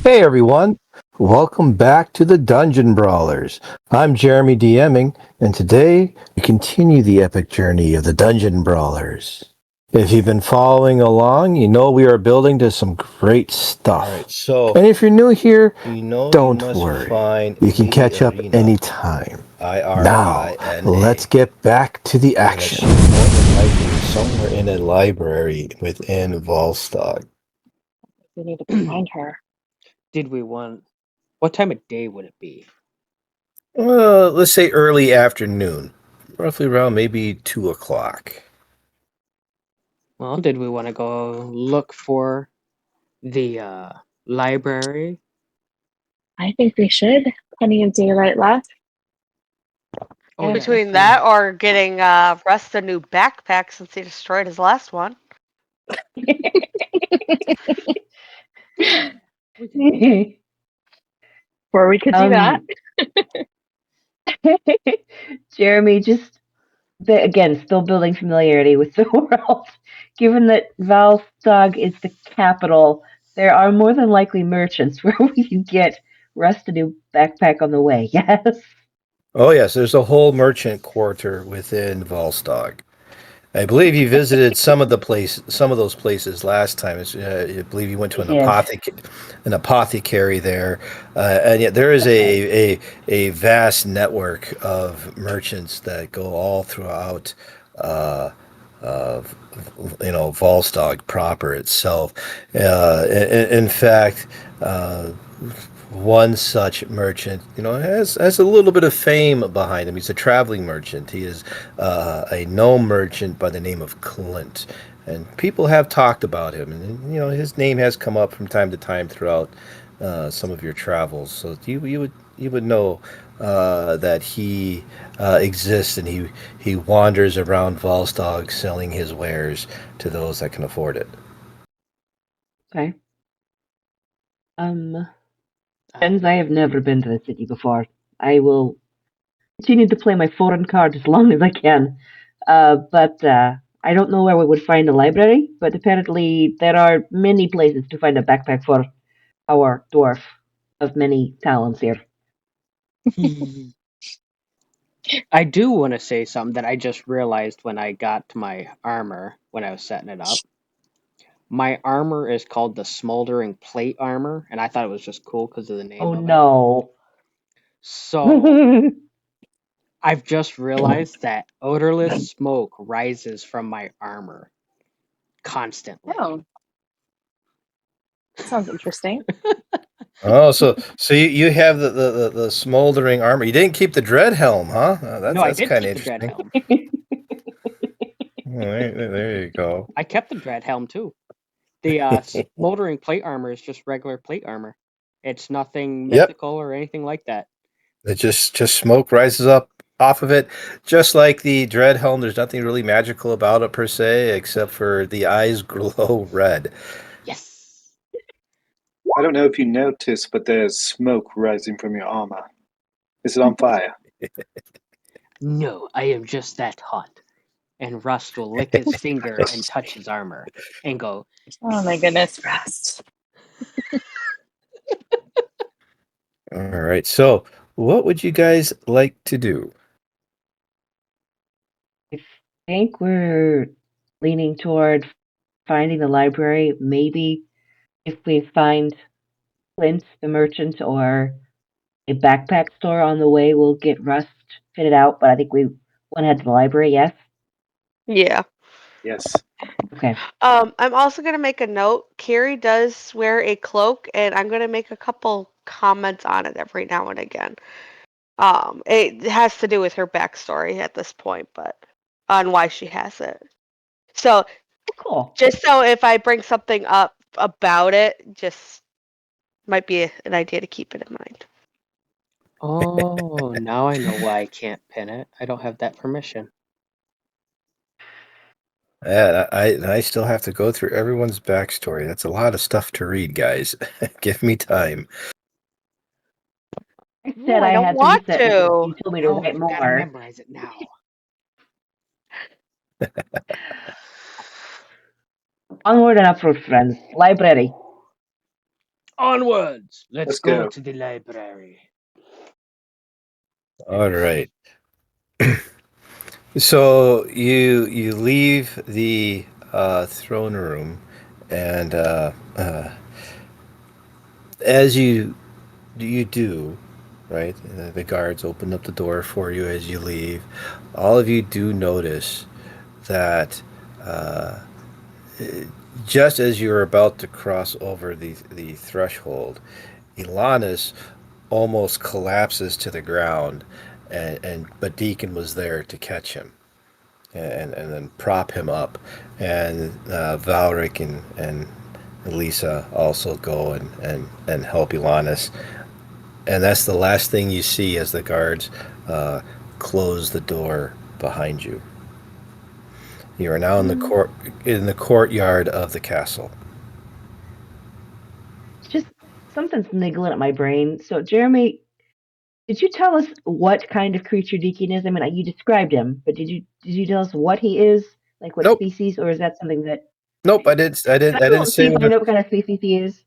Hey everyone, welcome back to the Dungeon Brawlers. I'm Jeremy DMing, and today we continue the epic journey of the Dungeon Brawlers. If you've been following along, you know we are building to some great stuff. Alright, so And if you're new here, you know you don't must worry. find You can the catch up arena. anytime. Now, IRINA. let's get back to the And action. it's more than likely somewhere in a library within Volstagg. We need to find her. Did we want? What time of day would it be? Well, let's say early afternoon, roughly around maybe 2 o'clock. Well, did we want to go look for the library? I think we should. Plenty of daylight left. Oh, yeah, Between that's that or getting Russ a new backpack since he destroyed his last one. Or we could do that. Jeremy, just again, still building familiarity with the world. Given that Valstog is the capital, there are more than likely merchants where we can get Russ a new backpack on the way. Yes. Oh yes, there's a whole merchant quarter within Volstagg. I believe you visited some of those places last time. I believe you went to an apothecary there, and yet there is a vast network of merchants that go all throughout, of Volstagg proper itself. In fact. One such merchant, has a little bit of fame behind him. He's a traveling merchant. He is a gnome merchant by the name of Clint, and people have talked about him. And his name has come up from time to time throughout some of your travels. So you would know that he exists, and he wanders around Volstagg selling his wares to those that can afford it. Okay. Friends, I have never been to the city before. I will continue to play my foreign card as long as I can. But I don't know where we would find a library, but apparently there are many places to find a backpack for our dwarf of many talents here. I do want to say something that I just realized when I got to my armor when I was setting it up. My armor is called the Smoldering Plate Armor, and I thought it was just cool because of the name Oh of it. no. So I've just realized that odorless smoke rises from my armor constantly. Oh. Sounds interesting. Oh, so you have the smoldering armor. You didn't keep the dread helm, huh? I That's did kind of keep the dread interesting. helm. Oh, there you go. I kept the dread helm too. The smoldering plate armor is just regular plate armor. It's nothing mythical or anything like that. It just smoke rises up off of it, just like the dread helm. There's nothing really magical about it per se, except for the eyes glow red. Yes. I don't know if you noticed, but there's smoke rising from your armor. Is it on fire? No, I am just that hot. And Rust will lick his finger and touch his armor and go, Oh my goodness, Rust. All right. So, what would you guys like to do? I think we're leaning toward finding the library. Maybe if we find Clint, the merchant, or a backpack store on the way, we'll get Rust fitted out. But I think we want to head to the library, yes? Yeah. Yes. Okay. I'm also gonna make a note. Carrie does wear a cloak, and I'm gonna make a couple comments on it every now and again. It has to do with her backstory at this point, but on why she has it. So Cool. just so if I bring something up about it, just might be an idea to keep it in mind. oh, now I know why I can't pin it. I don't have that permission. Yeah, I still have to go through everyone's backstory. That's a lot of stuff to read, guys. Give me time. I said I I don't had want 3 sentences. to. You told me to Oh, write you gotta more. memorize it now. Onward and upward, friends. Library. Onwards! Let's Let's go go. to the library. All right. So you leave the throne room, and as you do, right? The guards open up the door for you as you leave. All of you do notice that uh, just as you're about to cross over the threshold, Ilanis almost collapses to the ground, and but Deacon was there to catch him and then prop him up, and Valric and Elisa also go and help Ilanis, and that's the last thing you see as the guards uh, close the door behind you. You are now in the courtyard of the castle. It's just something's niggling at my brain. So, Jeremy, did you tell us what kind of creature Deacon is? I mean, you described him, but did you tell us what he is? Like what Nope, species, or is that something that? nope. I Okay. did. I Can didn't. I I go didn't and see say if I what. know what kind of species he is?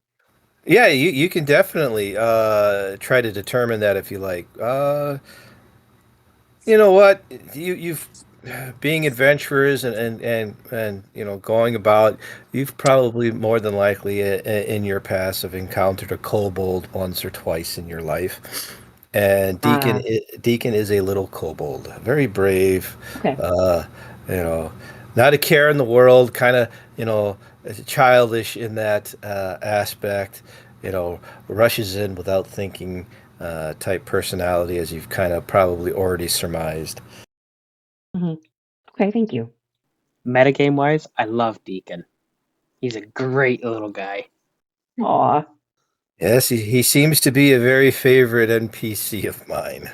Yeah, you can definitely try to determine that if you like. You know what? You've being adventurers and going about. You've probably more than likely in your past have encountered a kobold once or twice in your life. And Ah, Deacon is a little kobold, very brave. okay. Uh, you know, not a care in the world, kind of childish in that aspect. Rushes in without thinking type personality, as you've kind of probably already surmised. hmm Okay, thank you. Metagame wise, I love Deacon. He's a great little guy. Aw. Yes, he seems to be a very favorite NPC of mine.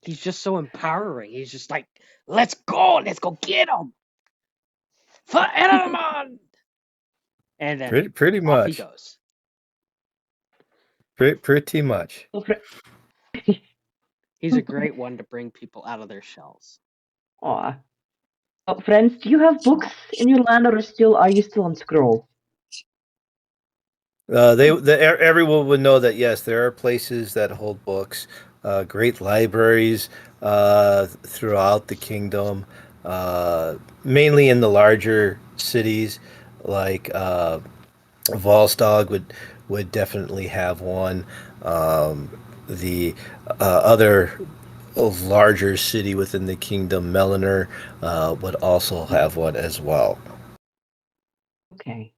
He's just so empowering. He's just like, let's go get him for Enderman, and then Pretty off he much. goes. Pretty much. Well, fr- He's a great one to bring people out of their shells. Aw. Well, friends, do you have books in your land, or are you still on scroll? Everyone would know that yes, there are places that hold books, great libraries throughout the kingdom, mainly in the larger cities, like Volstagg would definitely have one. The other larger city within the kingdom, Meliner, would also have one as well. Okay.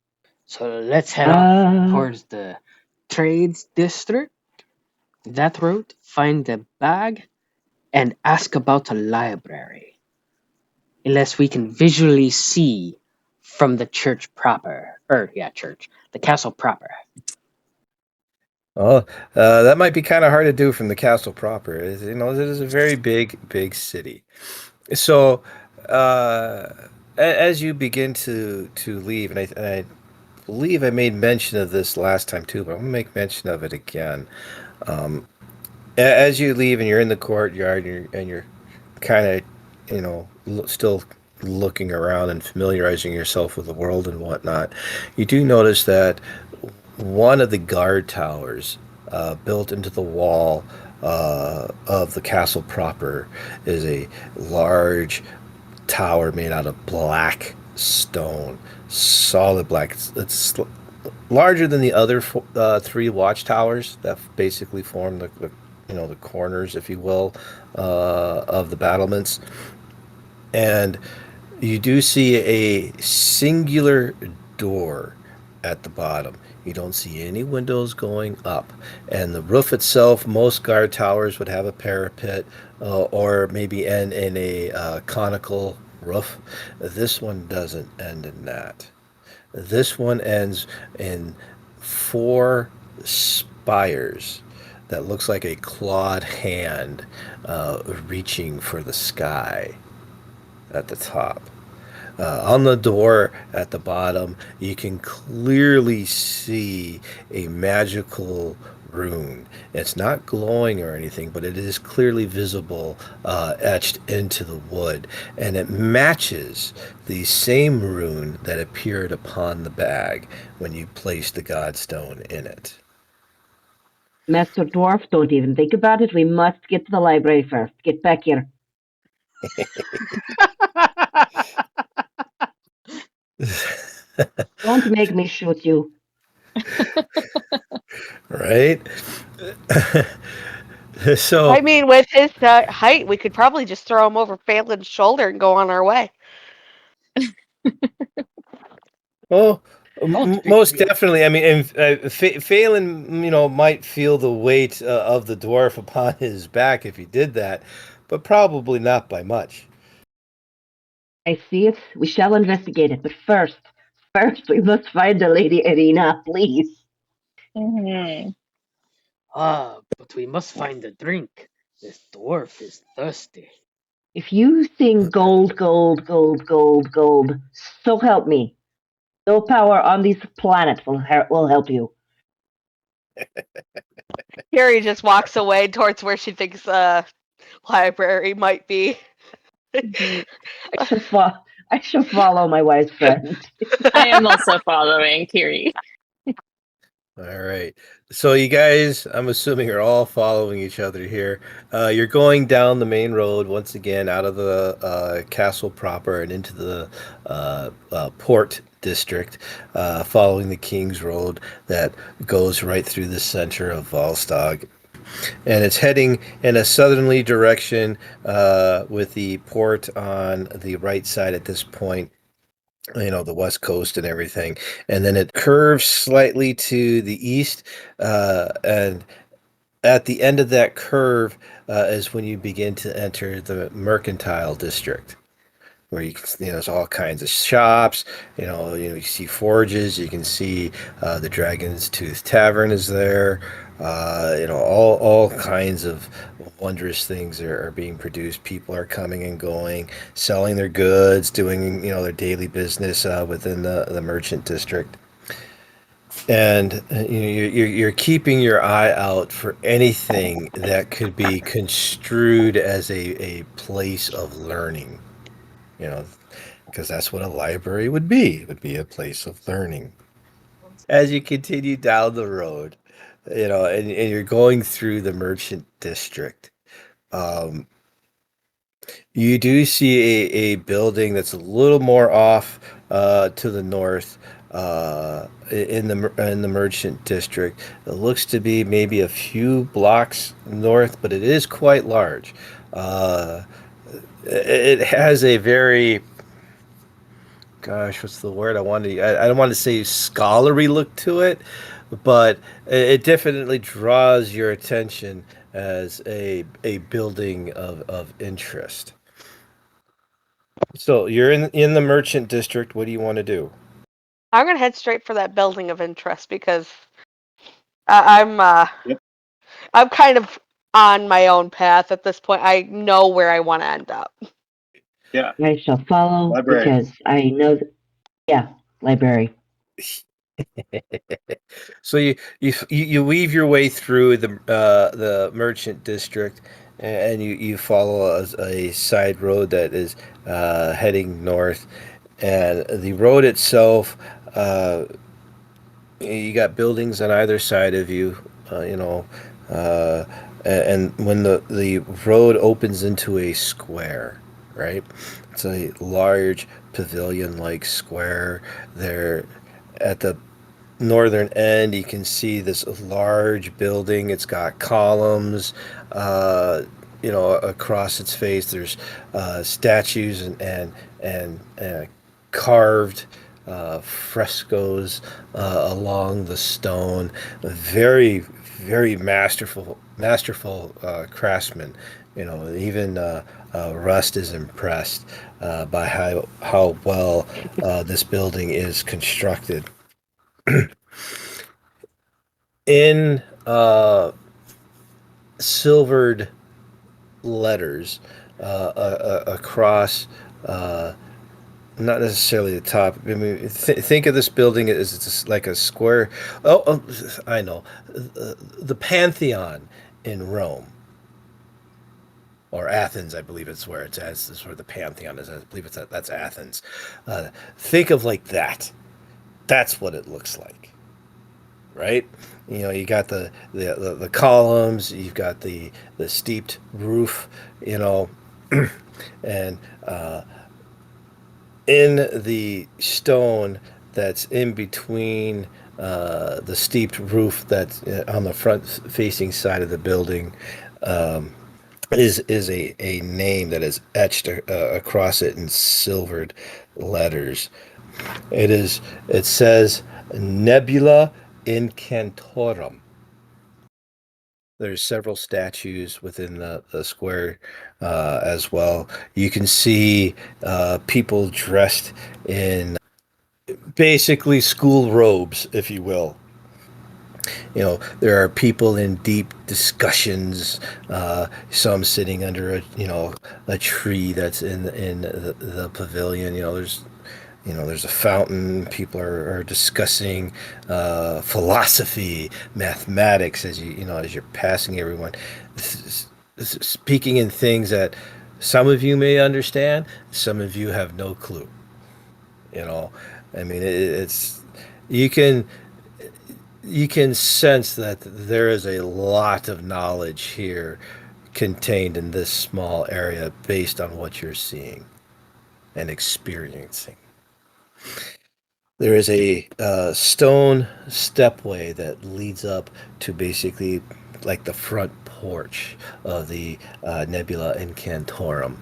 So let's head off Uh, towards the trades district. That route, find the bag, and ask about a library. Unless we can visually see from the church proper. Church. The castle proper. Oh, that might be kind of hard to do from the castle proper. It is a very big city. So, as you begin to leave, and I believe I made mention of this last time too, but I'm gonna make mention of it again. Um, as you leave and you're in the courtyard, and you're kind of, still looking around and familiarizing yourself with the world and whatnot, you do notice that one of the guard towers built into the wall of the castle proper is a large tower made out of black stone, solid black. It's larger than the other three watchtowers that basically form the corners, if you will, of the battlements. And you do see a singular door at the bottom. You don't see any windows going up. And the roof itself, most guard towers would have a parapet or maybe end in a conical roof. This one doesn't end in that. This one ends in four spires that looks like a clawed hand reaching for the sky at the top. On the door at the bottom, you can clearly see a magical rune. It's not glowing or anything, but it is clearly visible, etched into the wood, and it matches the same rune that appeared upon the bag when you placed the godstone in it. Master Dwarf, don't even think about it. We must get to the library first. Get back here. Don't make me shoot you. Right? So, I mean, with his height, we could probably just throw him over Phelan's shoulder and go on our way. well, Don't beat most me up. definitely. I mean, and Phelan, might feel the weight of the dwarf upon his back if he did that, but probably not by much. I see it. We shall investigate it. But first we must find the Lady Irina, please. Mhm. But we must find a drink. This dwarf is thirsty. If you sing gold, gold, gold, gold, gold, so help me. No power on this planet will help you. Carrie just walks away towards where she thinks library might be. Mhm. I shall follow my wise friend. I am also following Kiri. All right. So you guys, I'm assuming, are all following each other here. You're going down the main road once again out of the castle proper and into the port district, following the King's Road that goes right through the center of Volstagg. And it's heading in a southerly direction, with the port on the right side at this point, the west coast and everything, and then it curves slightly to the east, and at the end of that curve is when you begin to enter the mercantile district, where you can, there's all kinds of shops. You see forges. You can see the Dragon's Tooth Tavern is there. All kinds of wondrous things are being produced. People are coming and going, selling their goods, doing their daily business within the merchant district. And you're keeping your eye out for anything that could be construed as a place of learning. You know, because that's what a library would be. It would be a place of learning. As you continue down the road, and you're going through the merchant district, um, you do see a building that's a little more off to the north, in the merchant district. It looks to be maybe a few blocks north, but it is quite large. It has a very, gosh, what's the word I wanted? I don't want to say scholarly look to it, but it definitely draws your attention as a building of interest. So you're in the merchant district. What do you want to do? I'm gonna head straight for that building of interest because Yep. I'm kind of on my own path at this point. I know where I want to end up. Yeah. I shall follow Library. because I know that, yeah, library. So you weave your way through the merchant district, and you follow a side road that is heading north, and the road itself, uh, you got buildings on either side of you, uh, and when the road opens into a square, right? It's a large pavilion-like square there. At the northern end, you can see this large building. It's got columns, across its face. There's statues and carved frescoes along the stone. Very, very masterful craftsman. Even Rust is impressed by how well this building is constructed. In silvered letters across Not necessarily the top. I mean, think of this building as it's like a square. Oh, I know. The Pantheon in Rome or Athens, I believe it's where it's at. This is where the Pantheon is. I believe that's Athens. Think of like that. That's what it looks like, right? You got the columns. You've got the steeped roof. You know, and in the stone that's in between the steeped roof that's on the front facing side of the building is a name that is etched across it in silvered letters. It says Nebula Incantorum. There's several statues within the square as well. You can see people dressed in basically school robes, if you will. There are people in deep discussions. Some sitting under a tree that's in the pavilion. There's a fountain. People are discussing philosophy, mathematics as you're passing everyone, speaking in things that some of you may understand, some of you have no clue. You know, I mean, you can you can sense that there is a lot of knowledge here contained in this small area based on what you're seeing and experiencing. There is a stone stepway that leads up to basically like the front porch of the Nebula Incantorum.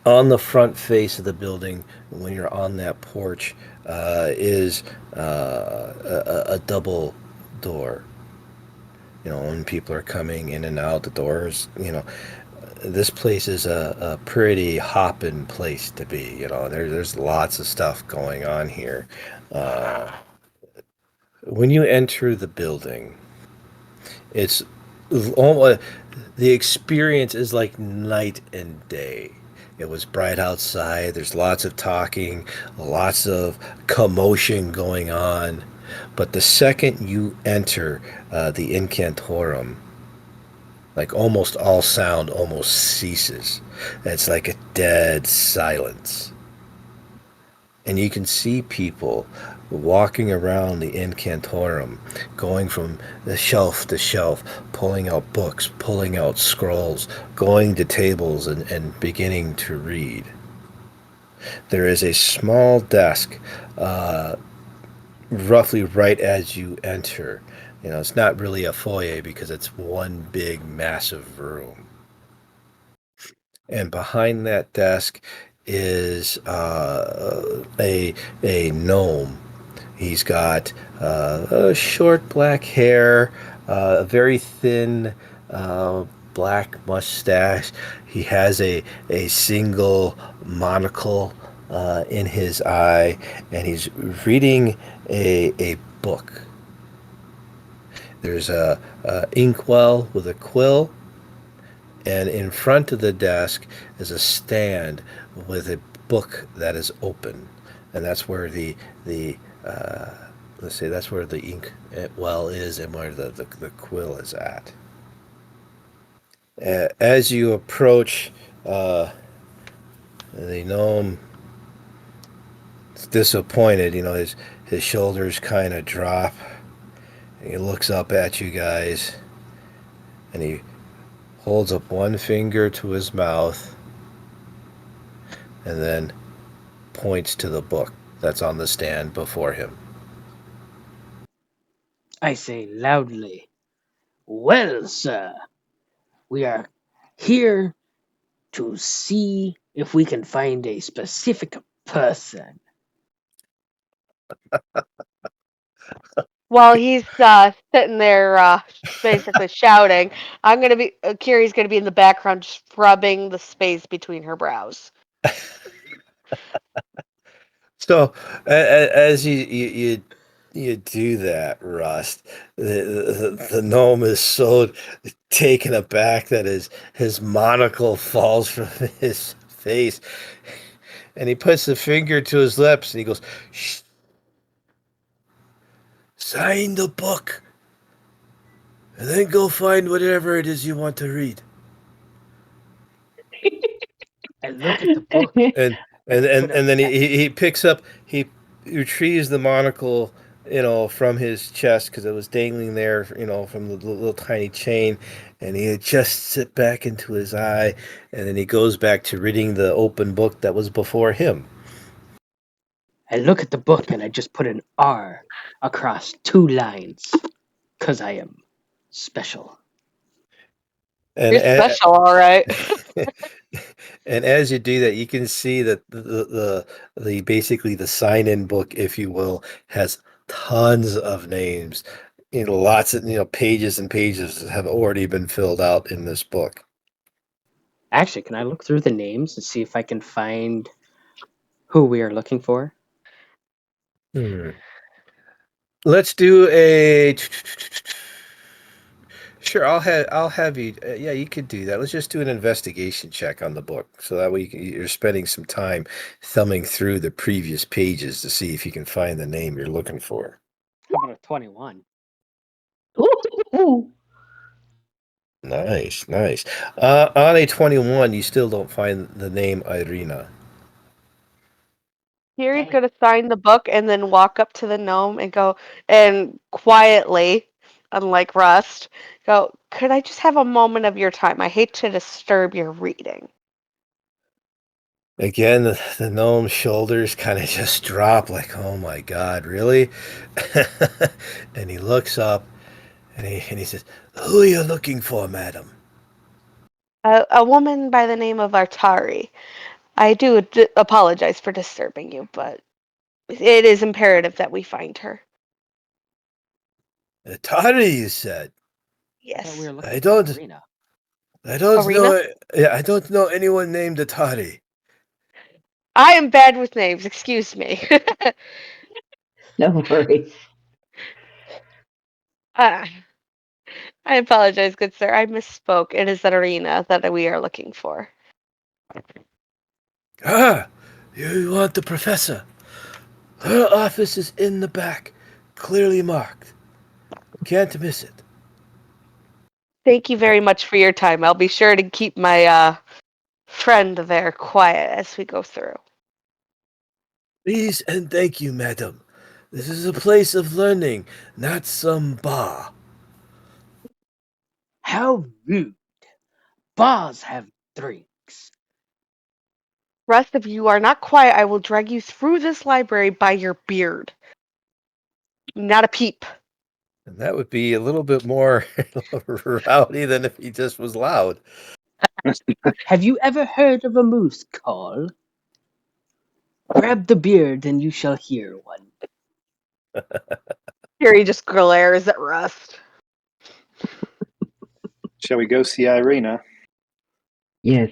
On the front face of the building, when you're on that porch, is a double door. When people are coming in and out the doors, this place is a pretty hopping place to be. There's lots of stuff going on here. Uh, when you enter the building, it's almost, the experience is like night and day. It was bright outside. There's lots of talking, lots of commotion going on. But the second you enter the incantorum, like almost all sound almost ceases. It's like a dead silence. And you can see people walking around the incantorum, going from the shelf to shelf, pulling out books, pulling out scrolls, going to tables and beginning to read. There is a small desk roughly right as you enter. It's not really a foyer because it's one big, massive room. And behind that desk is a gnome. He's got short black hair, a very thin black mustache. He has a single monocle in his eye, and he's reading a book. There's a inkwell with a quill, and in front of the desk is a stand with a book that is open, and that's where the let's say that's where the ink well is and where the quill is at. As you approach, the gnome is disappointed. His shoulders kind of drop. And he looks up at you guys, and he holds up one finger to his mouth and then points to the book that's on the stand before him. I say loudly, "Well, sir, we are here to see if we can find a specific person." While he's sitting there basically shouting, Kiri's gonna be in the background just rubbing the space between her brows. So as you do that, Rust, the gnome is so taken aback that his monocle falls from his face, and he puts a finger to his lips and he goes, "Shh, sign the book, and then go find whatever it is you want to read." And look at the book. And And I put a and then he picks up, he retrieves the monocle, from his chest because it was dangling there, from the little tiny chain, and he adjusts it back into his eye, and then he goes back to reading the open book that was before him. And look at the book, and I just put an R across 2 lines. Because I am special. And You're special, all right. and as you do that, you can see that the basically the sign-in book, if you will, has tons of names. Lots of pages and pages have already been filled out in this book. Actually, can I look through the names and see if I can find who we are looking for? Hmm. Let's do a. Sure, I'll have you. Yeah, you could do that. Let's just do an investigation check on the book, so that way you're spending some time thumbing through the previous pages to see if you can find the name you're looking for. How about a 21? Ooh. Nice, nice. On a 21, you still don't find the name Irina. Kiri's gonna sign the book and then walk up to the gnome and go and quietly, unlike Rust, go, "Could I just have a moment of your time? I hate to disturb your reading." Again, the gnome's shoulders kind of just drop, like, "Oh my God, really?" And he looks up and he says, "Who are you looking for, madam?" A woman by the name of Artari. I do apologize for disturbing you, but it is imperative that we find her. Atari, you said. I thought we Yes. were looking I for don't. Arena. I don't Arena? know. Yeah, I don't know anyone named Atari. I am bad with names, excuse me. No worries. uh, I apologize, good sir. I misspoke. It is an Arena that we are looking for. Ah, you want the professor? Her office is in the back, clearly marked. Can't miss it. Thank you very much for your time. I'll be sure to keep my friend there quiet as we go through. Please and thank you, madam. This is a place of learning, not some bar. How rude. Bars have drinks. Rest of you are not quiet. I will drag you through this library by your beard. Not a peep. And that would be a little bit more rowdy than if he just was loud. Have you ever heard of a moose call? Grab the beard and you shall hear one. Harry just glares at Rust. Shall we go see Irina? Yes.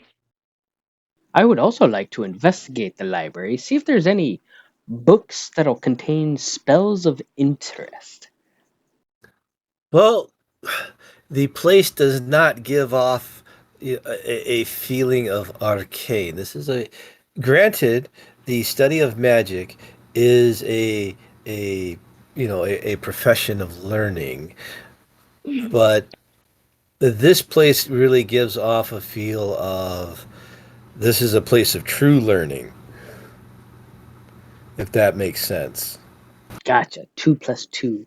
I would also like to investigate the library, see if there's any books that'll contain spells of interest. Well, the place does not give off a feeling of arcane. This is a granted, the study of magic is a a profession of learning, but this place really gives off a feel of this is a place of true learning, if that makes sense. Gotcha. 2 plus 2.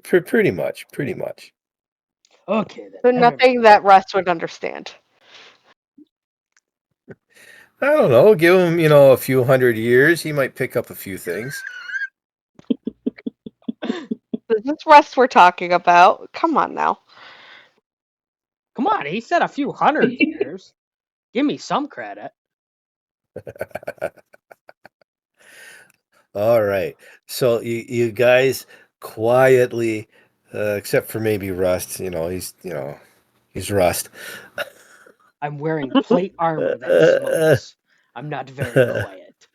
Pretty much, pretty much. Okay then. So Never nothing mind. that Rust would understand. I don't know. Give him, a few hundred years. He might pick up a few things. This is Rust we're talking about. Come on now. Come on, he said a few hundred years. Give me some credit. All right. So you guys quietly, except for maybe Rust, he's Rust. I'm wearing plate armor that smokes. I'm not very quiet.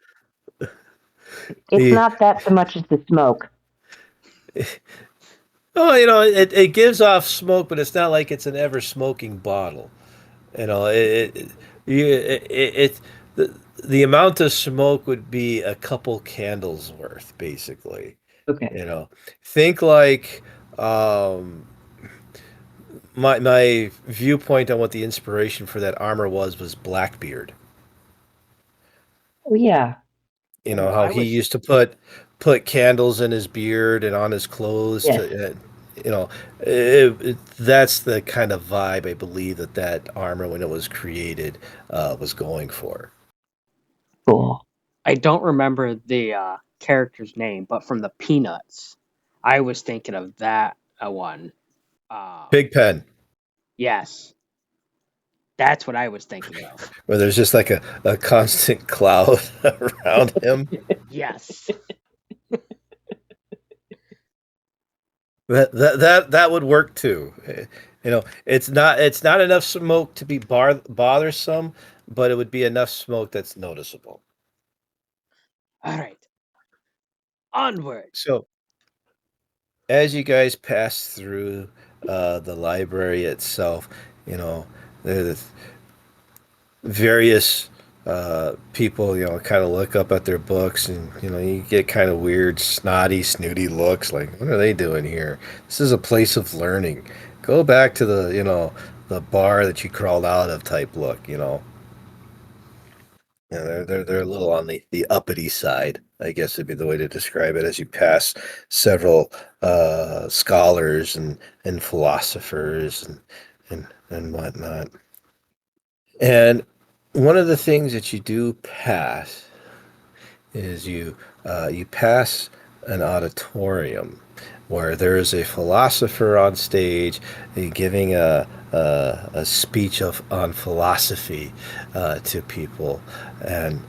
It's The- not that so much as the smoke. Oh, it gives off smoke, but it's not like it's an ever smoking bottle. You know, it, it, you- it, it the, the amount of smoke would be a couple candles worth, basically. Okay. You know, think like um, my viewpoint on what the inspiration for that armor was Blackbeard. Oh yeah. You know Oh, how I he was used to put candles in his beard and on his clothes Yes. to you know that's the kind of vibe I believe that armor when it was created was going for. Cool. I don't remember the character's name, but from the Peanuts, I was thinking of that one. Big Pen, Yes, that's what I was thinking of. where there's just like a constant cloud around him. Yes. That would work too. You know, it's not enough smoke to be bothersome, but it would be enough smoke that's noticeable. All right. Onward. So as you guys pass through the library itself, you know, the various people, you know, kind of look up at their books, and you know, you get kind of weird, snotty, snooty looks. Like, what are they doing here? This is a place of learning. Go back to the, you know, the bar that you crawled out of type look. You know, yeah, they're a little on the uppity side, I guess would be the way to describe it. As you pass several scholars and philosophers and whatnot. And one of the things that you do pass is you pass an auditorium where there is a philosopher on stage giving a speech on philosophy to people, and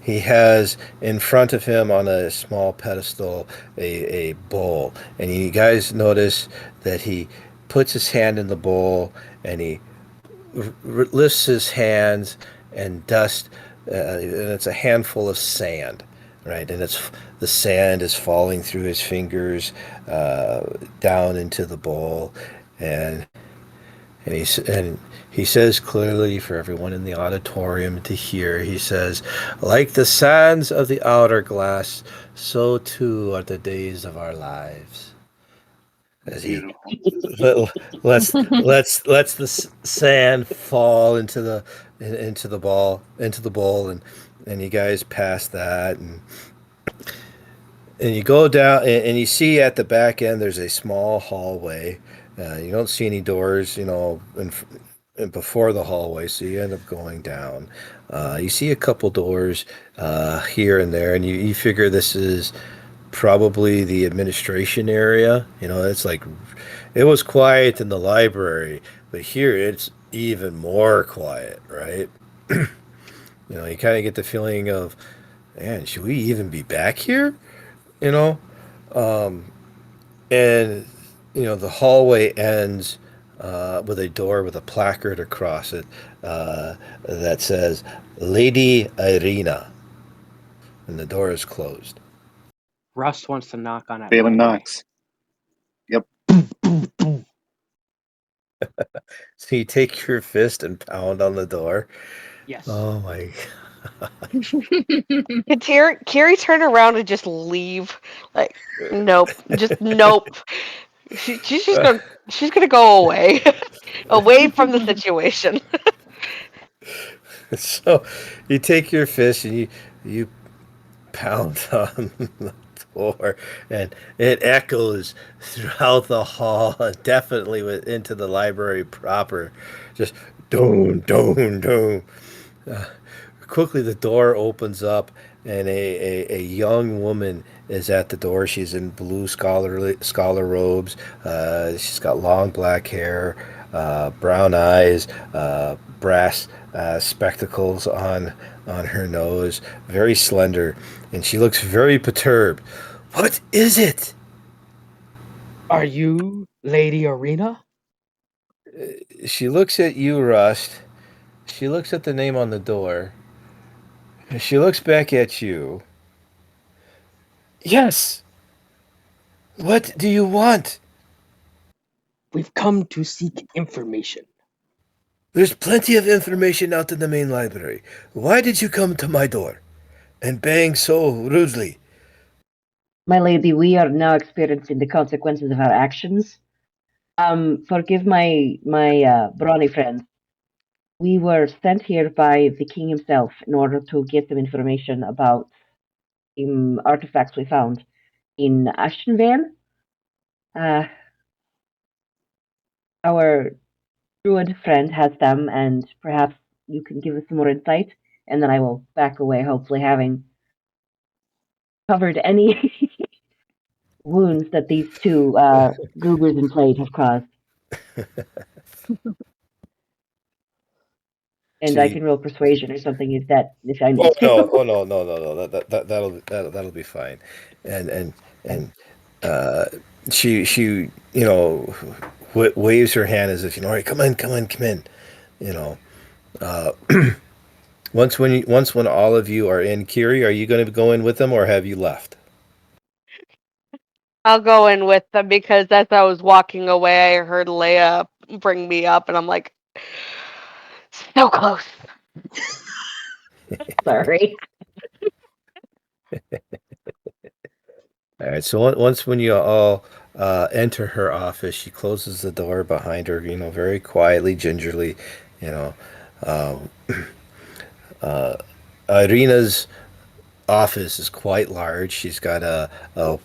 he has in front of him on a small pedestal a bowl, and you guys notice that he puts his hand in the bowl and he lifts his hands and dust, and it's a handful of sand, right? And it's the sand is falling through his fingers down into the bowl, and and he says clearly for everyone in the auditorium to hear. He says, "Like the sands of the hourglass, so too are the days of our lives." As he Beautiful. let, lets the sand fall into the ball into the bowl, and you guys pass that, and you go down, and you see at the back end there's a small hallway. You don't see any doors, you know, in before the hallway, so you end up going down. You see a couple doors here and there, and you figure this is probably the administration area. You know, it's like it was quiet in the library, but here it's even more quiet, right? You know, you kind of get the feeling of, man, should we even be back here? You know, and you know the hallway ends with a door with a placard across it that says "Lady Irina," and the door is closed. Rust wants to knock on it Balin loudly. knocks. Yep. So you take your fist and pound on the door. Yes. Oh my! Did Carrie turn around and just leave? Like, nope, just nope. She's gonna go away, away from the situation. So you take your fist and you pound on the door, and it echoes throughout the hall, and definitely into the library proper. Just doom, doom, doom. Quickly, the door opens up, and a young woman is at the door. She's in blue scholar robes. She's got long black hair, brown eyes, brass spectacles on her nose, very slender, and she looks very perturbed. What is it? Are you Lady Arena? She looks at you, Rust. She looks at the name on the door. She looks back at you. Yes. What do you want? We've come to seek information. There's plenty of information out in the main library. Why did you come to my door and bang so rudely? My lady, we are now experiencing the consequences of our actions. Forgive my brawny friends. We were sent here by the king himself in order to get some information about artifacts we found in Ashtonvale. Uh, our druid friend has them, and perhaps you can give us some more insight, and then I will back away, hopefully having covered any wounds that these two goobers in plate have caused. And I She can roll persuasion or something if I Oh need no! Oh to. no! No! No! No! That'll be fine. And uh, she waves her hand as if, all right, come in, come in, come in. You know. Uh, once when all of you are in, Kiri, are you going to go in with them, or have you left? I'll go in with them because as I was walking away, I heard Leia bring me up, and I'm like, so close. Sorry. All right. So once when you all enter her office, she closes the door behind her. Very quietly, gingerly. You know, um, Irina's office is quite large. She's got a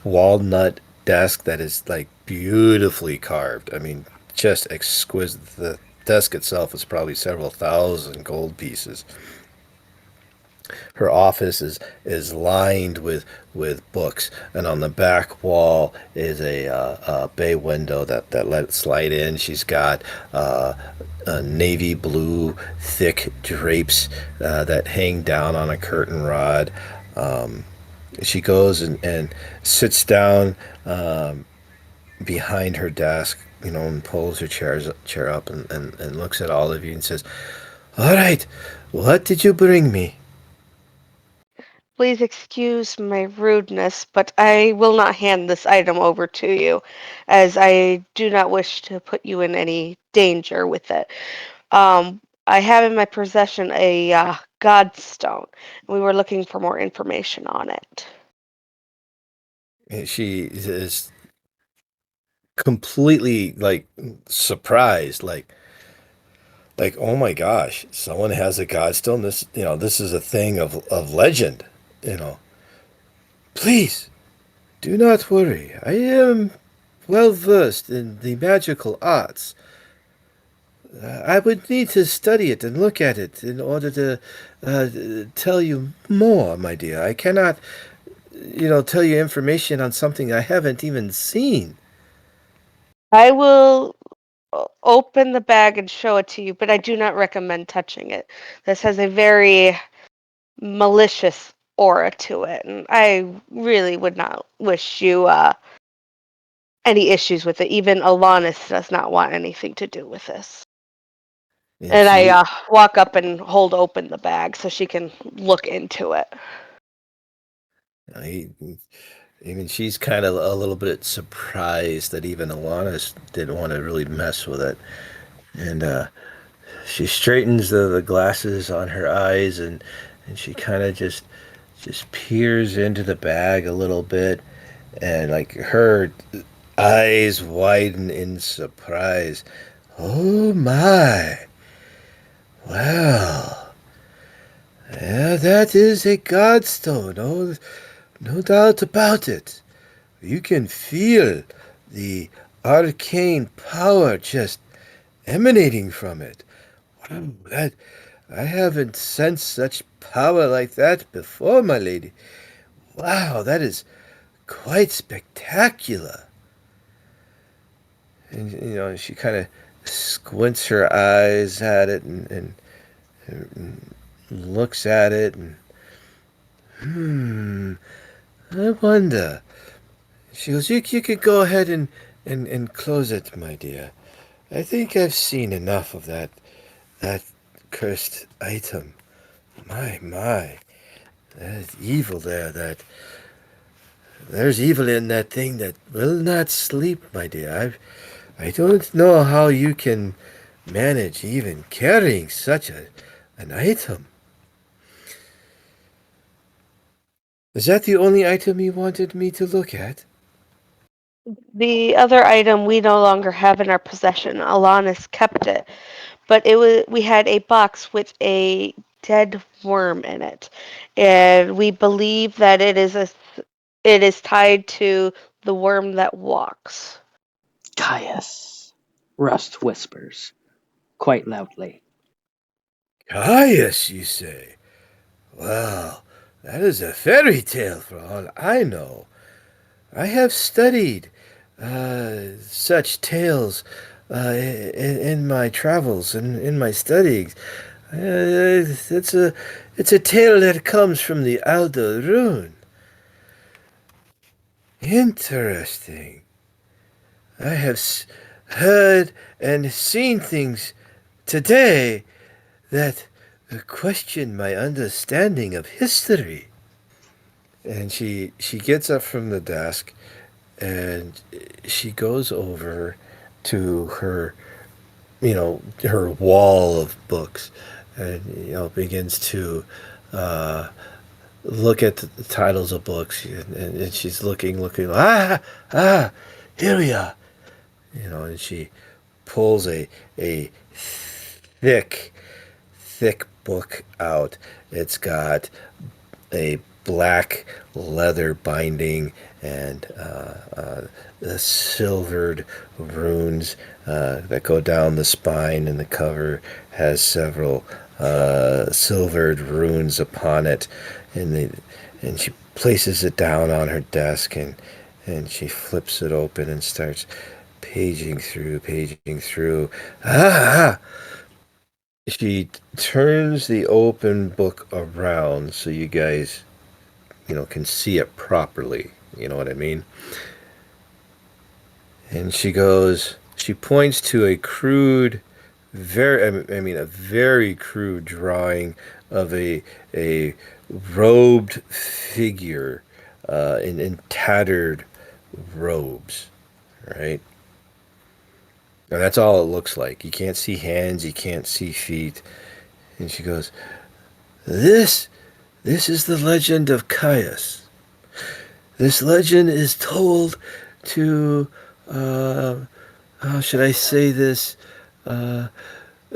walnut desk that is like beautifully carved. I mean, just exquisite. The desk itself is probably several thousand gold pieces. Her office is lined with books, and on the back wall is a bay window that lets light in. She's got navy blue thick drapes that hang down on a curtain rod. Um, she goes and sits down behind her desk, and pulls her chair up and looks at all of you and says, "All right, what did you bring me?" Please excuse my rudeness, but I will not hand this item over to you, as I do not wish to put you in any danger with it. I have in my possession a godstone. We were looking for more information on it. And she is completely like surprised, like, oh my gosh, someone has a godstone. This is a thing of legend. you know Please do not worry, I am well versed in the magical arts. I would need to study it and look at it in order to tell you more, my dear. I cannot tell you information on something I haven't even seen. I will open the bag and show it to you, but I do not recommend touching it. This has a very malicious aura to it, and I really would not wish you any issues with it. Even Alanis does not want anything to do with this. And And I she walk up and hold open the bag so she can look into it. he, Even she's kind of a little bit surprised that even Alanis didn't want to really mess with it. And she straightens the glasses on her eyes, and she kind of just peers into the bag a little bit, and like her eyes widen in surprise. Oh my! Well, yeah, that is a godstone. Oh, no doubt about it. You can feel the arcane power just emanating from it. Wow, that I haven't sensed such power like that before, my lady. Wow, that is quite spectacular. And she kind of squints her eyes at it and looks at it and I wonder. She goes, you could go ahead and close it, my dear. I think I've seen enough of that cursed item. My. There's evil there. There's evil in that thing that will not sleep, my dear. I don't know how you can manage even carrying such an item. Is that the only item you wanted me to look at? The other item we no longer have in our possession. Alanis kept it, but we had a box with a dead worm in it, and we believe that it is tied to the worm that walks. Caius. Rust whispers, quite loudly. Caius, you say? Well, that is a fairy tale for all I know. I have studied such tales in my travels and in my studies. It's a tale that comes from the Aldo Rune. Interesting. I have heard and seen things today that question my understanding of history. And she gets up from the desk and she goes over to her, her wall of books, and begins to uh, look at the titles of books, and she's looking. Here we are. And she pulls a thick thick book out. It's got a black leather binding and the silvered runes that go down the spine, and the cover has several silvered runes upon it. And she places it down on her desk, and she flips it open and starts paging through. Ah! She turns the open book around so you guys, can see it properly. You know what I mean? And she points to a crude, a very crude drawing of a robed figure in tattered robes, right? And that's all it looks like. You can't see hands, you can't see feet. And she goes, This is the legend of Caius. This legend is told to, how should I say this, uh,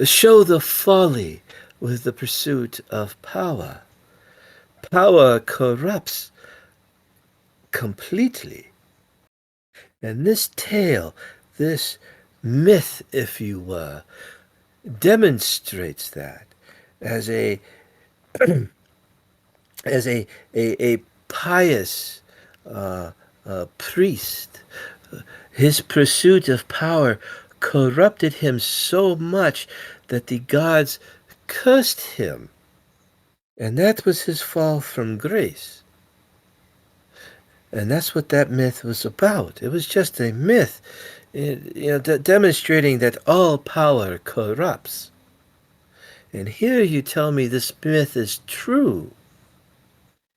show the folly with the pursuit of power. Power corrupts completely. And this tale, this myth, if you were, demonstrates that as a pious priest. His pursuit of power corrupted him so much that the gods cursed him, and that was his fall from grace. And that's what that myth was about. It was just a myth, demonstrating that all power corrupts. And here you tell me this myth is true.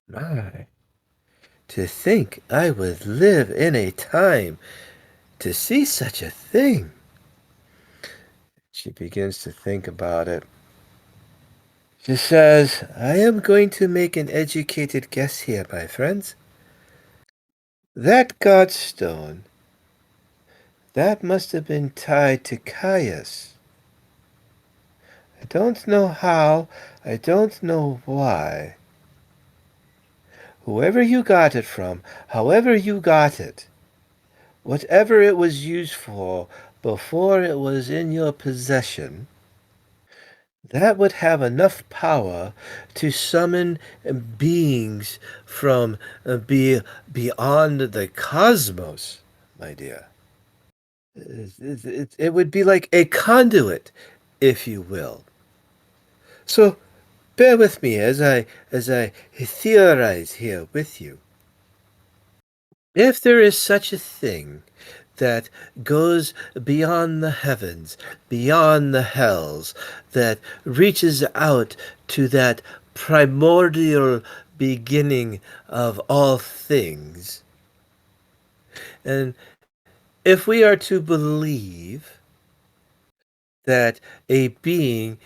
My, to think I would live in a time to see such a thing. She begins to think about it. She says, I am going to make an educated guess here, my friends. That godstone, that must have been tied to Caius. I don't know how, I don't know why. Whoever you got it from, however you got it, whatever it was used for before it was in your possession, that would have enough power to summon beings from beyond the cosmos, my dear. It would be like a conduit, if you will. So bear with me as I theorize here with you. If there is such a thing that goes beyond the heavens, beyond the hells, that reaches out to that primordial beginning of all things, and if we are to believe that a being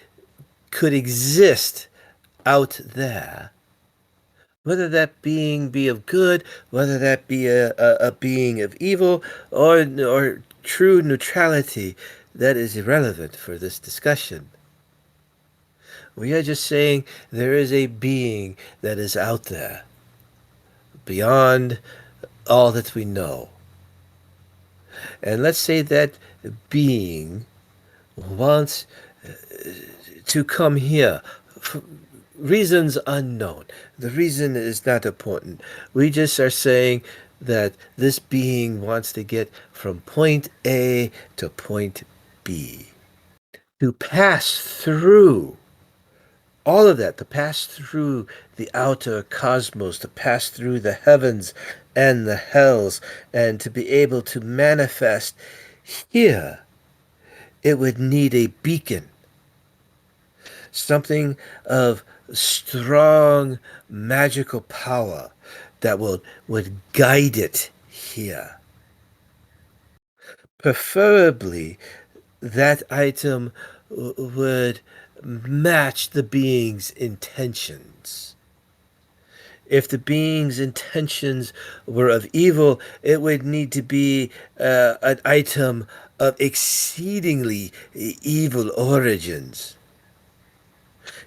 could exist out there, whether that being be of good, whether that be a being of evil, or true neutrality, that is irrelevant for this discussion. We are just saying there is a being that is out there, beyond all that we know. And let's say that being wants to come here for reasons unknown. The reason is not important. We just are saying that this being wants to get from point A to point B. To pass through all of that, to pass through the outer cosmos, to pass through the heavens and the hells, and to be able to manifest here, it would need a beacon, something of strong magical power that would guide it here. Preferably, that item would match the being's intentions. If the being's intentions were of evil, it would need to be an item of exceedingly evil origins.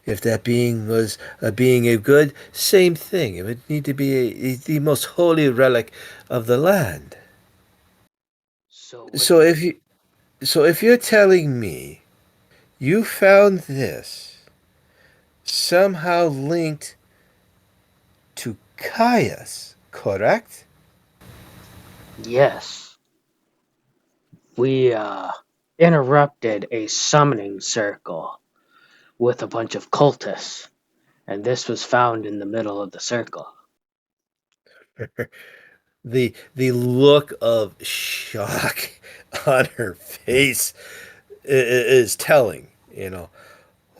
If that being was a being of good, same thing. It would need to be the most holy relic of the land. So So if you're telling me you found this somehow linked to Caius, correct? yes, we interrupted a summoning circle with a bunch of cultists, and this was found in the middle of the circle. The look of shock on her face is telling, you know.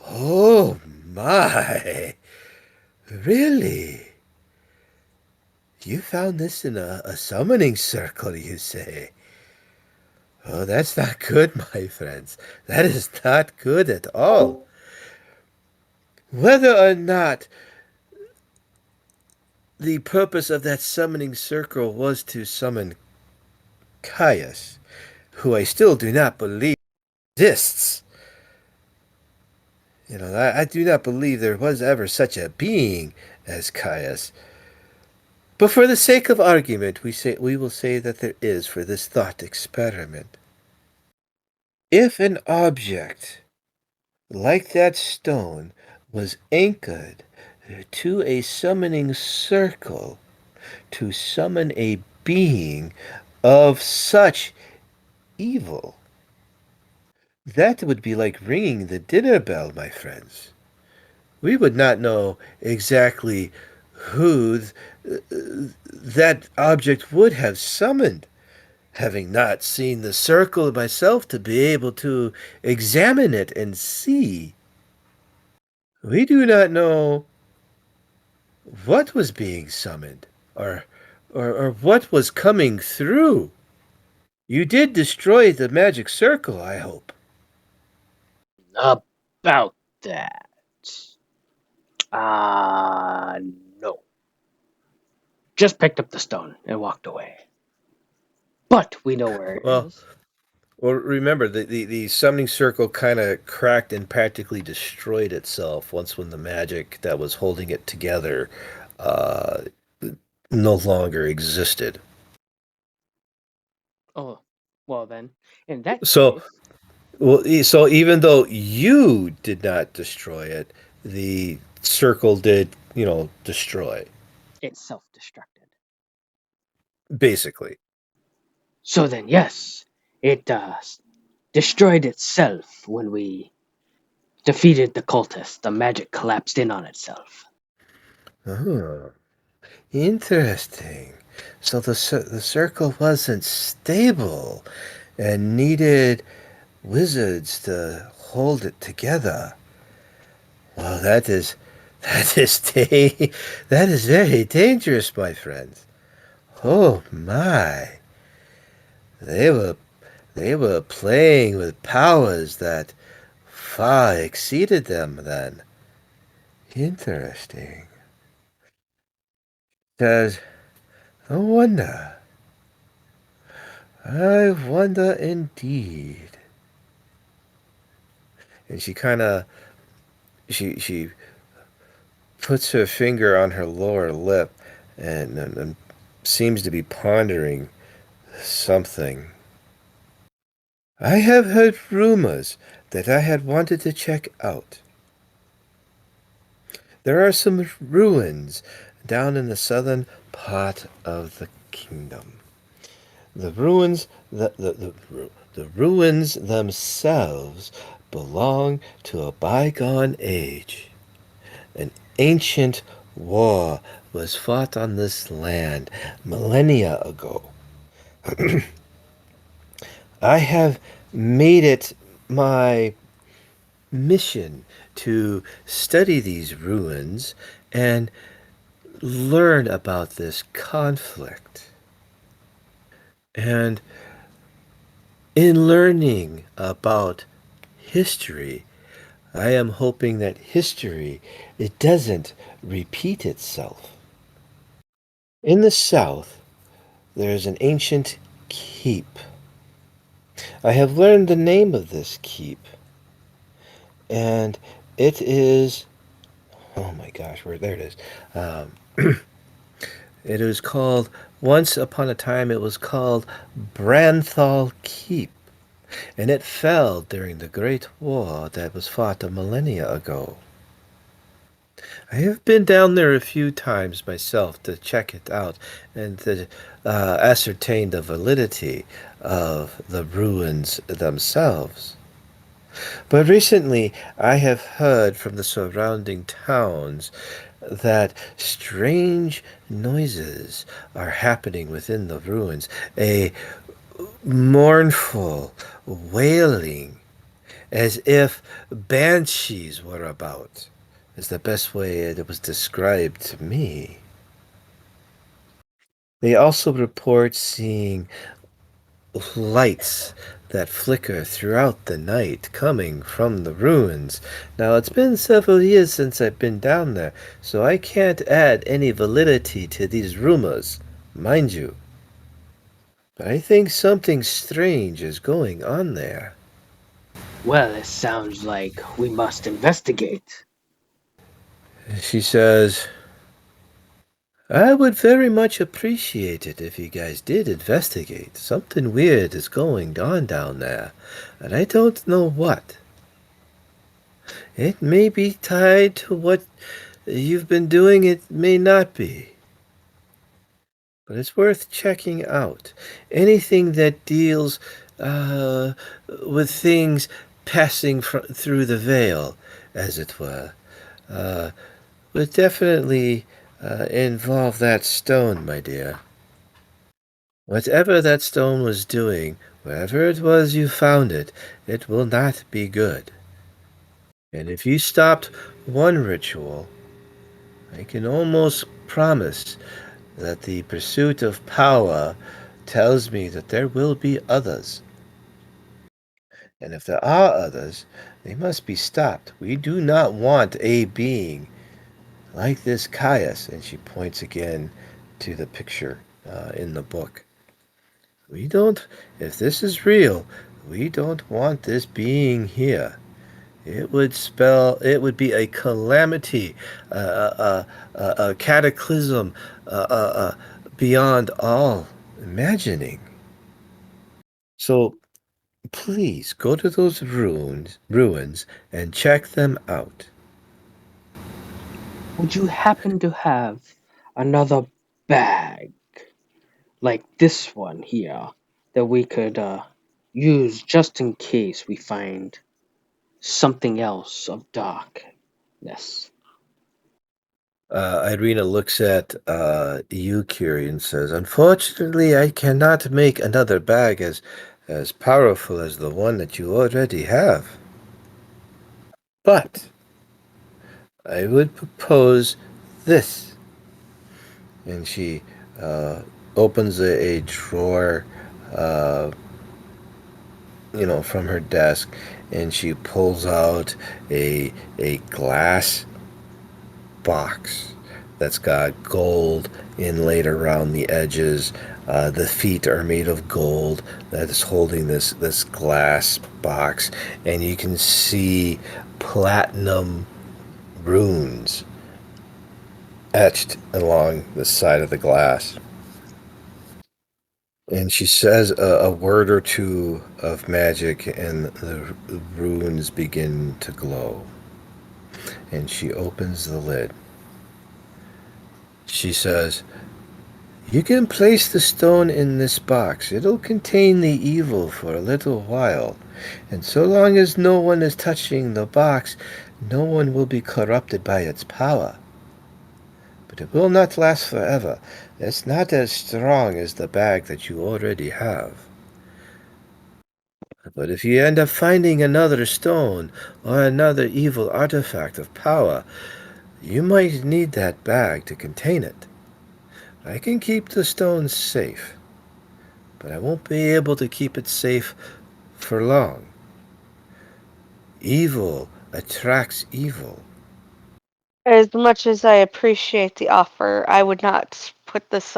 Oh my. Really? You found this in a summoning circle, you say? Oh, that's not good, my friends. That is not good at all. Whether or not the purpose of that summoning circle was to summon Caius, who I still do not believe exists. You know, I do not believe there was ever such a being as Caius. But for the sake of argument, we will say that there is for this thought experiment. If an object like that stone was anchored to a summoning circle to summon a being of such evil, that would be like ringing the dinner bell, my friends. We would not know exactly who that object would have summoned, having not seen the circle myself to be able to examine it and see. We do not know what was being summoned, or what was coming through. You did destroy the magic circle, I hope. About that. Uh, no. Just picked up the stone and walked away. But we know where it Well, is. well, remember, the summoning circle kind of cracked and practically destroyed itself once when the magic that was holding it together uh, no longer existed. Oh, well then, in that So, case, so even though you did not destroy it, the circle did, destroy, it's self-destructed. basically. So then, yes, it destroyed itself when we defeated the cultists. The magic collapsed in on itself. Oh, interesting. So the circle wasn't stable and needed wizards to hold it together. Well, that is very dangerous, my friends. Oh my. They were they were playing with powers that far exceeded them then. Interesting. Says, I wonder. I wonder indeed. And she kind of she puts her finger on her lower lip and seems to be pondering something. I have heard rumors that I had wanted to check out. There are some ruins down in the southern part of the kingdom. The ruins the ruins themselves belong to a bygone age. An ancient war was fought on this land millennia ago. I have made it my mission to study these ruins and learn about this conflict. And in learning about history, I am hoping that history it doesn't repeat itself. In the south, there is an ancient keep. I have learned the name of this keep, and it is oh my gosh, where there it is. It is called once upon a time it was called Branthal Keep, and it fell during the Great War that was fought a millennia ago. I have been down there a few times myself to check it out and to ascertain the validity of the ruins themselves. But recently I have heard from the surrounding towns that strange noises are happening within the ruins. A mournful wailing, as if banshees were about, is the best way it was described to me. They also report seeing lights that flicker throughout the night coming from the ruins. Now, it's been several years since I've been down there, so I can't add any validity to these rumors, mind you. But I think something strange is going on there. Well, it sounds like we must investigate. She says, I would very much appreciate it if you guys did investigate. Something weird is going on down there, and I don't know what. It may be tied to what you've been doing, it may not be. But it's worth checking out. Anything that deals with things passing through the veil, as it were, would definitely involve that stone, my dear. Whatever that stone was doing, wherever it was you found it, it will not be good. And if you stopped one ritual, I can almost promise that the pursuit of power tells me that there will be others. And if there are others, they must be stopped. We do not want a being like this Caius, and she points again to the picture in the book. We don't, if this is real, we don't want this being here. It would be a calamity, a cataclysm beyond all imagining. So please go to those ruins and check them out. Would you happen to have another bag like this one here that we could use just in case we find something else of darkness? Irina looks at Yukiri and says, unfortunately, I cannot make another bag as powerful as the one that you already have. But I would propose this. And she opens a drawer from her desk, and she pulls out a glass box that's got gold inlaid around the edges. The feet are made of gold. That is holding this glass box, and you can see platinum runes etched along the side of the glass. And she says a word or two of magic, and the runes begin to glow. And she opens the lid. She says, "You can place the stone in this box. It'll contain the evil for a little while. And so long as no one is touching the box, no one will be corrupted by its power. But it will not last forever. It's not as strong as the bag that you already have. But if you end up finding another stone or another evil artifact of power, you might need that bag to contain it. I can keep the stone safe, but I won't be able to keep it safe for long. Evil attracts evil." As much as I appreciate the offer, I would not put this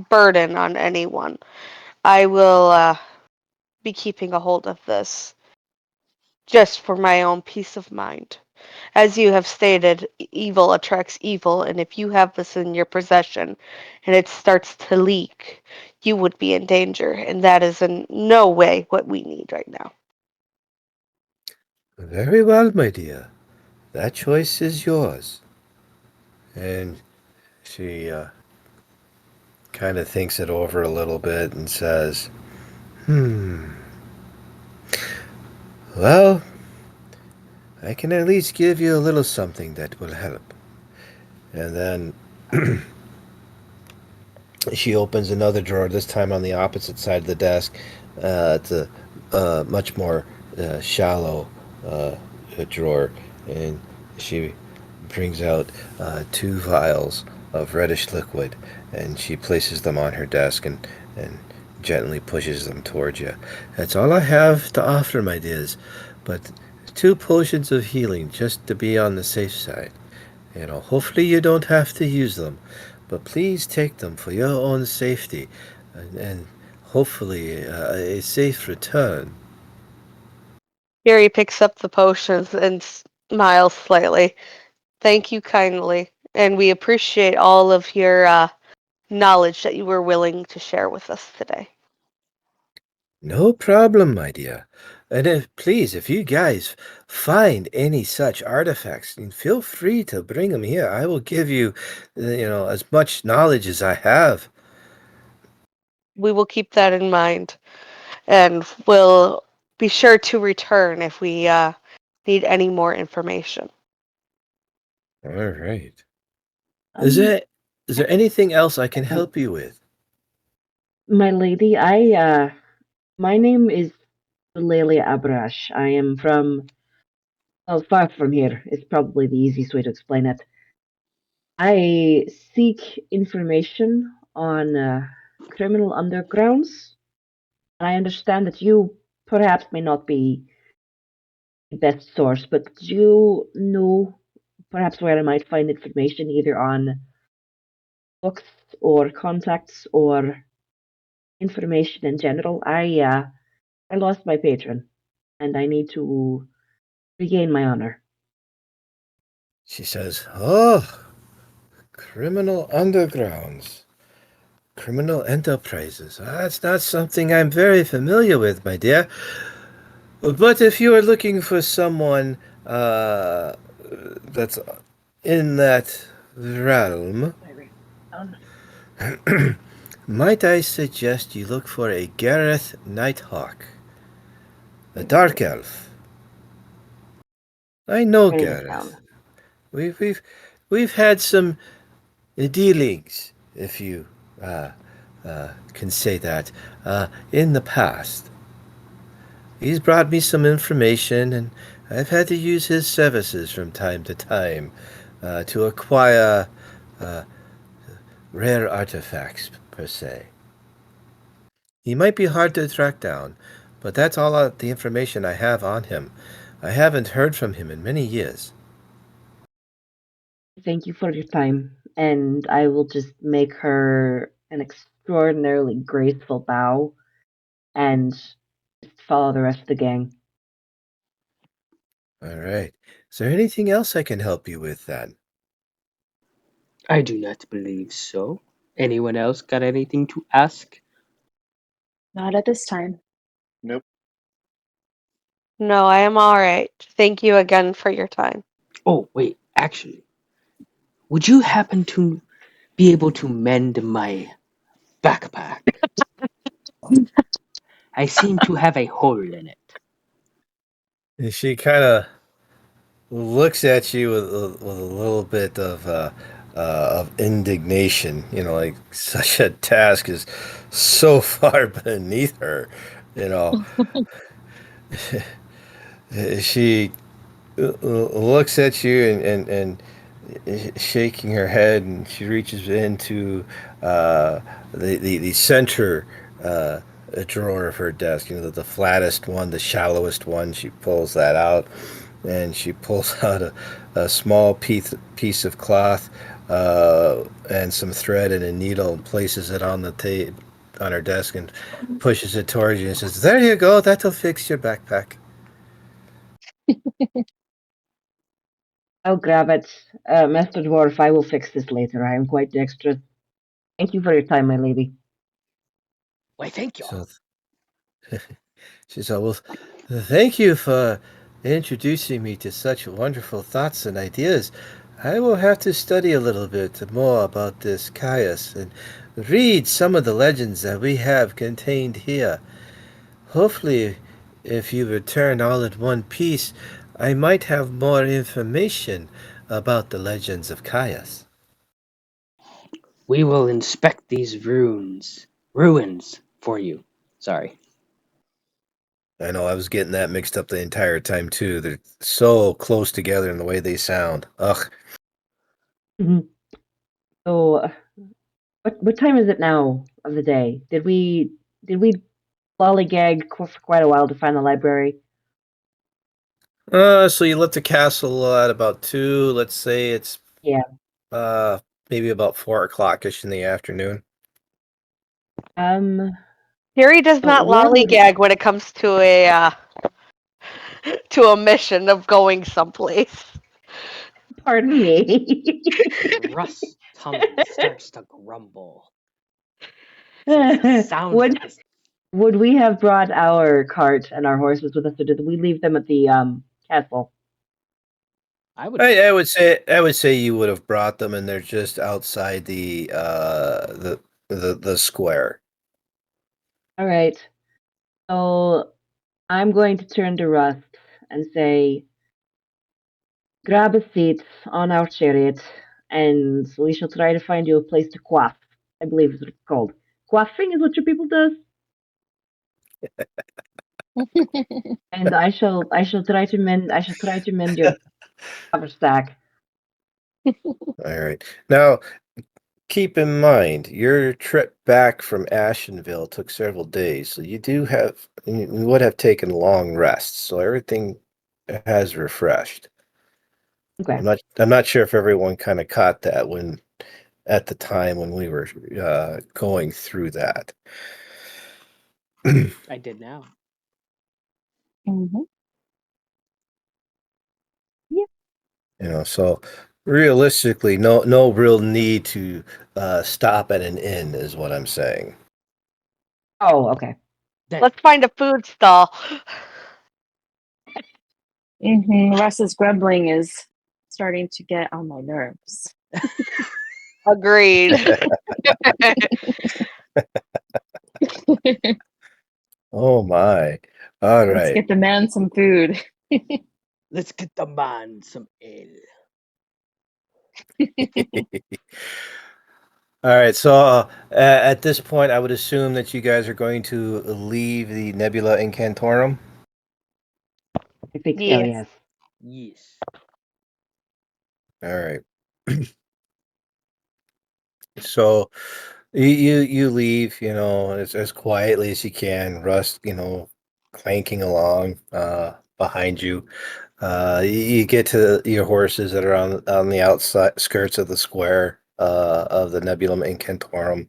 burden on anyone. I will be keeping a hold of this just for my own peace of mind. As you have stated, evil attracts evil, and if you have this in your possession and it starts to leak, you would be in danger, and that is in no way what we need right now. "Very well, my dear. That choice is yours." And she kind of thinks it over a little bit and says, "Well, I can at least give you a little something that will help." And then she opens another drawer, this time on the opposite side of the desk. It's a much more shallow drawer, and she brings out two vials of reddish liquid, and she places them on her desk and gently pushes them towards you. "That's all I have to offer, my dears, but two potions of healing just to be on the safe side. Hopefully you don't have to use them, but please take them for your own safety and hopefully a safe return." Gary picks up the potions and smiles slightly. Thank you kindly, and we appreciate all of your knowledge that you were willing to share with us today. "No problem, my dear. And please, if you guys find any such artifacts, feel free to bring them here. I will give you, as much knowledge as I have." We will keep that in mind, and we'll be sure to return if we need any more information. All right. Is Um, there is there anything else I can help you with? my lady, my name is Lelia Abrash. I am from, well, far from here. It's probably the easiest way to explain it. I seek information on criminal undergrounds. I understand that you perhaps may not be the best source, but do you know perhaps where I might find information either on books or contacts or information in general? I lost my patron, and I need to regain my honor. She says, "Oh, criminal undergrounds, criminal enterprises. That's not something I'm very familiar with, my dear. But if you are looking for someone that's in that realm, might I suggest you look for a Gareth Nighthawk, a dark elf. I know Writing this down. Gareth. We've had some dealings, if you can say that, in the past. He's brought me some information, and I've had to use his services from time to time to acquire rare artifacts, per se. He might be hard to track down, but that's all the information I have on him. I haven't heard from him in many years. Thank you for your time, and I will just make her an extraordinarily graceful bow and just follow the rest of the gang. All right. Is there anything else I can help you with then? I do not believe so. Anyone else got anything to ask? Not at this time. Nope. No, I am all right. Thank you again for your time. Oh, wait, actually, would you happen to be able to mend my backpack? I seem to have a hole in it. And she kind of looks at you with a little bit of indignation. You know, like such a task is so far beneath her. You know, she looks at you and shaking her head, and she reaches into uh, the center drawer of her desk. You know, the flattest one, the shallowest one. She pulls that out, and she pulls out a small piece of cloth and some thread and a needle, and places it on the table on her desk, and pushes it towards you and says, "There you go. That'll fix your backpack." I'll grab it. Master Dwarf, I will fix this later. I am quite dexterous. Thank you for your time, my lady. Why, thank you. So she said, "Well, thank you for introducing me to such wonderful thoughts and ideas. I will have to study a little bit more about this Caius and read some of the legends that we have contained here. Hopefully, if you return all in one piece, I might have more information about the legends of Caius." We will inspect these ruins for you. Sorry. I know I was getting that mixed up the entire time too. They're so close together in the way they sound. Ugh. Mhm. So, what time is it now of the day? Did we lollygag for quite a while to find the library? So you left the castle at about 2. Let's say it's Yeah. uh maybe about 4 o'clock-ish in the afternoon. Um. Carrie does So not where would? lollygag when it comes to a to a mission of going someplace. Pardon me. Russ' tummy starts to grumble. Sounds would like this. would we have brought our cart and our horses with us, or did we leave them at the castle? I would I, say I would say I would say you would have brought them, and they're just outside the square. All right. So I'm going to turn to Rust and say, grab a seat on our chariot, and we shall try to find you a place to quaff. I believe is what it's called. Quaffing is what your people does, and I shall try to mend your haversack. All right. Now, keep in mind, your trip back from Ashenville took several days, so you would have taken long rests, so everything has refreshed. Okay. I'm not sure if everyone kind of caught that when at the time when we were going through that. I did now. Mhm. Yeah. So realistically, no real need to stop at an inn is what I'm saying. Oh, okay. Then Let's find a food stall. Russ's grumbling is starting to get on my nerves. Agreed. Oh my. All Let's right. get the man some food. let's get the man some ale. All right. So at this point, I would assume that you guys are going to leave the Nebula Incantorum. I think so. Yes. Yes. Yes. All right. So you leave, as quietly as you can. Rust, clanking along behind you. You get to your horses that are on the outside skirts of the square of the Nebulum Incantorum,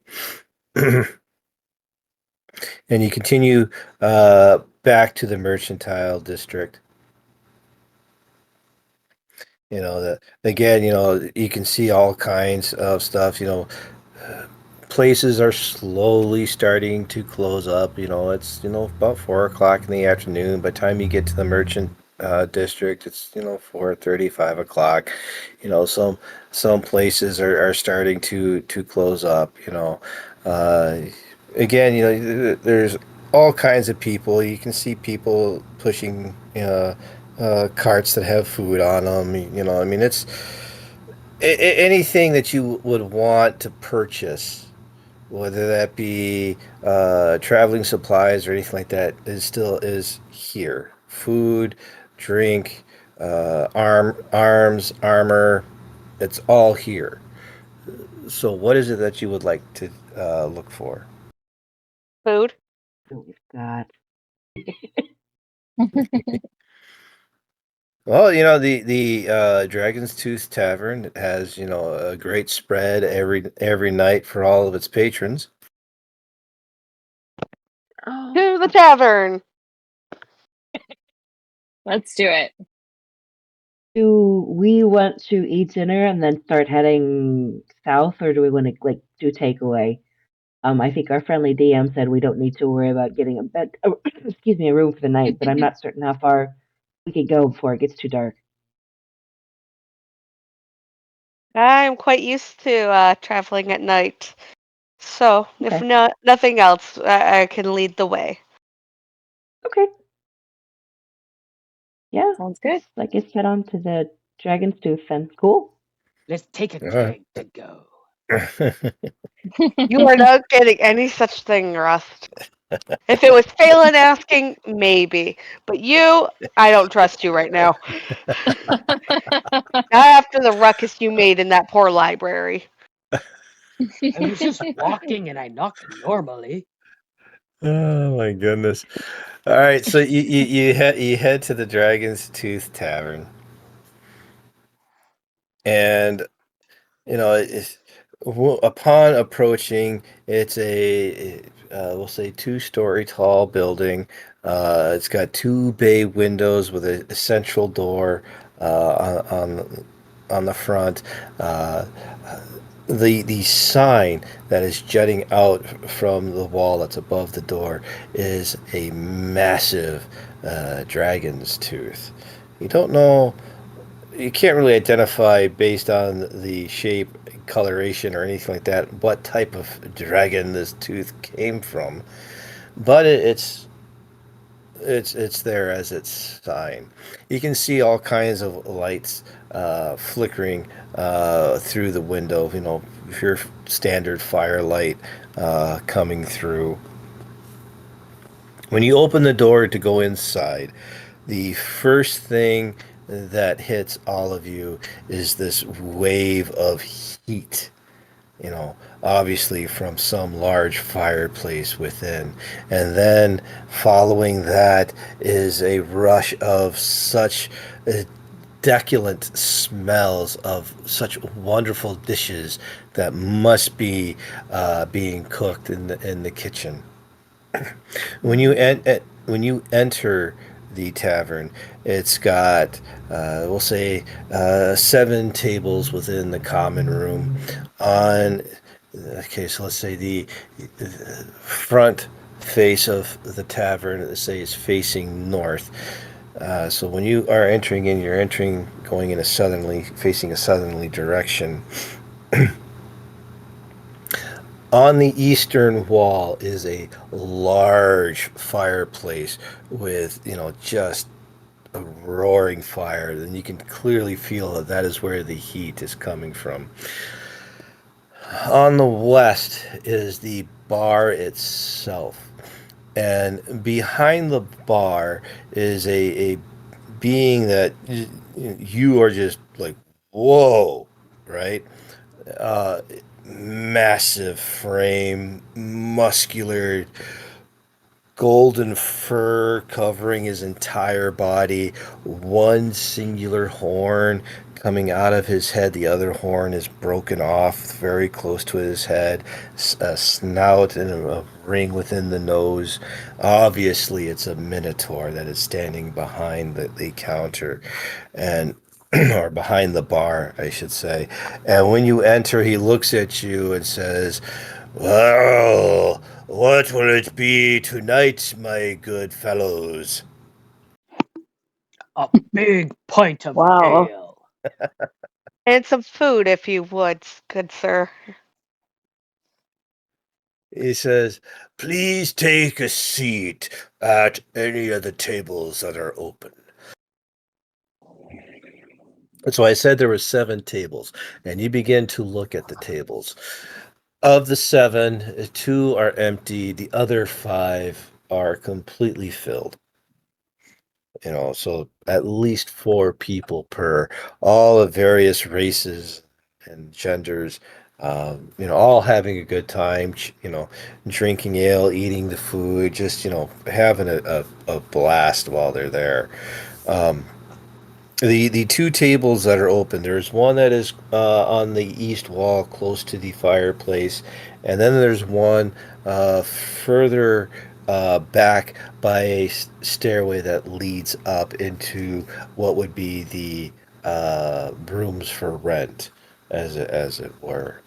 and you continue back to the mercantile district. That again, you can see all kinds of stuff. Places are slowly starting to close up. It's about 4 o'clock in the afternoon. By the time you get to the merchant district, it's 4:30, 5 o'clock. Some places are starting to close up. Uh, Again, there's all kinds of people. You can see people pushing carts that have food on them. I mean, it's anything that you would want to purchase, whether that be traveling supplies or anything like that, is here. Food, drink, arms, armor. It's all here. So, what is it that you would like to look for? Food. Oh God. Well, the Dragon's Tooth Tavern has a great spread every night for all of its patrons. Oh. To the tavern. Let's do it. Do we want to eat dinner and then start heading south, or do we want to do takeaway? I think our friendly DM said we don't need to worry about getting a bed, excuse me, a room for the night, but I'm not certain how far we could go before it gets too dark. I'm quite used to traveling at night. So, if Okay. nothing else, I can lead the way. Okay. Yeah. Sounds good. I guess head on to the Dragon's Tooth then. Cool. Let's take a All right. drag to go. You are not getting any such thing, Rust. If it was Phelan asking, maybe. But I don't trust you right now. Not after the ruckus you made in that poor library. I was just walking and I knocked normally. Oh my goodness! All right, so you head to the Dragon's Tooth Tavern, and upon approaching, it's we'll say 2-story tall building. It's got two bay windows with a central door on the front. Uh, the sign that is jutting out from the wall that's above the door is a massive dragon's tooth. You don't know you can't really identify based on the shape, coloration, or anything like that what type of dragon this tooth came from, but it's there as its sign. You can see all kinds of lights flickering through the window. Your standard firelight coming through. When you open the door to go inside, the first thing that hits all of you is this wave of heat, obviously from some large fireplace within. And then following that is a rush of such deculent smells of such wonderful dishes that must be being cooked in the kitchen. When you enter the tavern, it's got we'll say 7 tables within the common room. On Okay, so let's say the front face of the tavern, let's say, is facing north. So when you are entering in, you're entering going in facing a southerly direction. On the eastern wall is a large fireplace with, just a roaring fire. And you can clearly feel that is where the heat is coming from. On the west is the bar itself. And behind the bar is a being that you are just like, whoa, right? Uh, Massive frame, muscular, golden fur covering his entire body, one singular horn coming out of his head. The other horn is broken off very close to his head, a snout and a ring within the nose. Obviously, it's a minotaur that is standing behind the counter and or behind the bar, I should say. And when you enter, he looks at you and says, "Well, what will it be tonight, my good fellows?" A big pint of Wow. ale. And some food, if you would, good sir. He says, "Please take a seat at any of the tables that are open." So I said there were 7 tables, and you begin to look at the tables. Of the 7, 2 are empty, the other 5 are completely filled. So at least 4 people per, all of various races and genders, all having a good time, drinking ale, eating the food, just, having a blast while they're there. Um, the 2 tables that are open, there's one that is on the east wall close to the fireplace, and then there's one further back by a stairway that leads up into what would be the rooms for rent, as it were.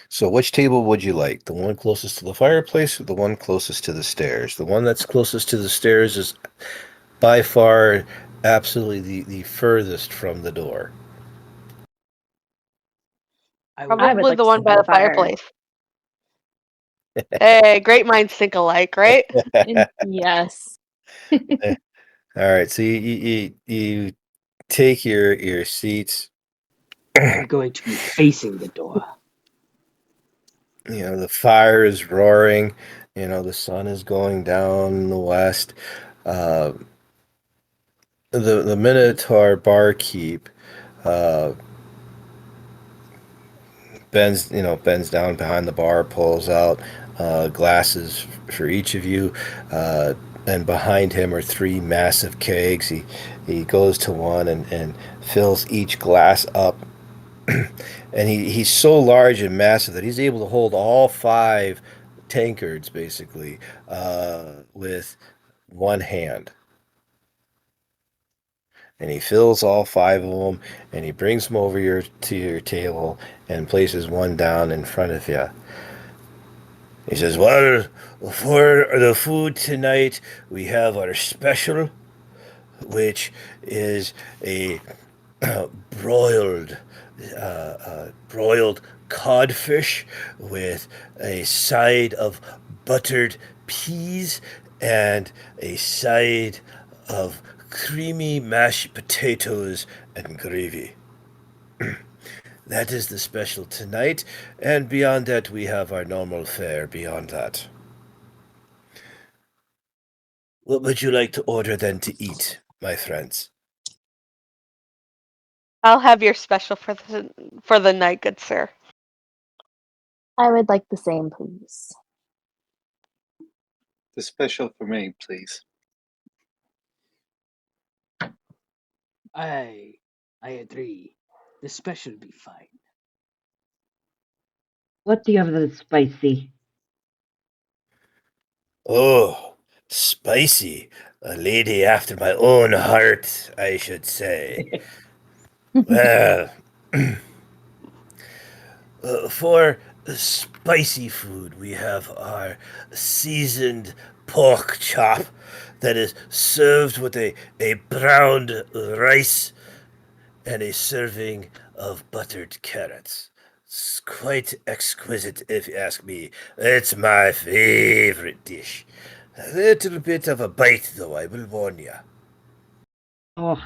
So, which table would you like? The one closest to the fireplace or the one closest to the stairs? The one that's closest to the stairs is by far absolutely the furthest from the door. I would I would Probably like the to one sit by by the the fire. fireplace. Hey, great minds think alike, right? Yes. All right, so you take your seats. I'm going to be facing the door. The fire is roaring. The sun is going down in the west. Uh, the Minotaur barkeep uh, bends down behind the bar, pulls out glasses for each of you, and behind him are 3 massive kegs. He goes to one and fills each glass up, and he's so large and massive that he's able to hold all 5 tankards basically with one hand. And he fills all 5 of them, and he brings them over to your table and places one down in front of you. He says, "Well, for the food tonight, we have our special, which is a uh, broiled, broiled codfish with a side of buttered peas and a side of creamy mashed potatoes and gravy. That is the special tonight, and beyond that, we have our normal fare beyond that. What would you like to order then to eat, my friends?" I'll have your special for the night, good sir. I would like the same, please. The special for me, please. I I agree. The special be fine. What do you have that's spicy? Oh, spicy. A lady after my own heart, I should say. Well, for spicy food, we have our seasoned pork chop that is served with a browned rice and a serving of buttered carrots. It's quite exquisite, if you ask me. It's my favorite dish. A little bit of a bite, though, I will warn you. Oh,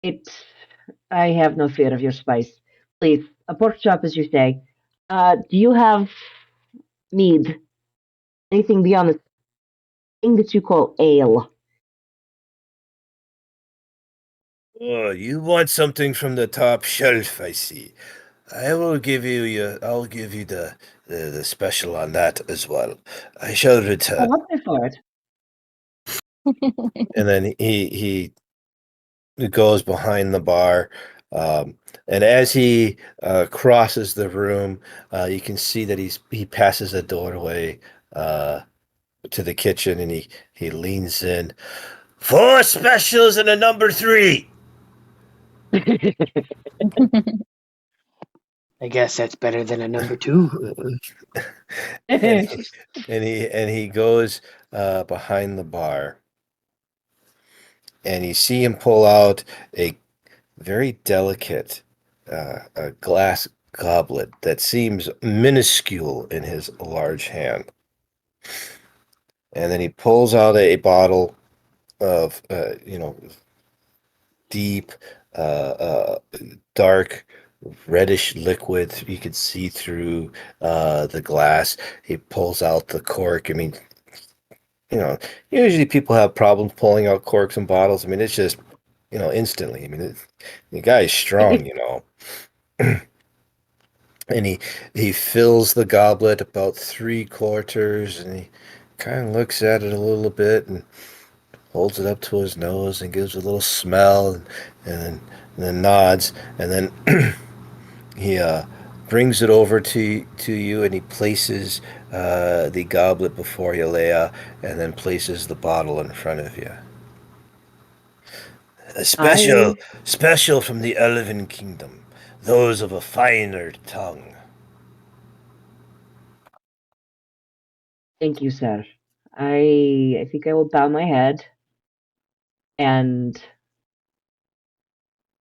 it. I have no fear of your spice. Please, a pork chop, as you say. Do you have mead? Anything beyond the thing that you call ale? Oh, you want something from the top shelf, I see. I'll give you the special on that as well. I shall I return. want pay for it. And then he goes behind the bar. Um, and as he crosses the room, you can see that he passes a doorway uh, to the kitchen, and he leans in. Four specials and a number three. I guess that's better than a number two. and he goes behind the bar, and you see him pull out a very delicate a glass goblet that seems minuscule in his large hand. And then he pulls out a bottle of, deep, dark, reddish liquid. You can see through the glass. He pulls out the cork. I mean, you know, usually people have problems pulling out corks and bottles. I mean, it's just, instantly. I mean, the guy is strong, and he fills the goblet about three quarters, and he kind of looks at it a little bit and holds it up to his nose and gives it a little smell, and then nods, and then he brings it over to you, and he places the goblet before you, Leia, and then places the bottle in front of you. A special, I special from the Elven Kingdom, those of a finer tongue. thank you, sir. I think I will bow my head and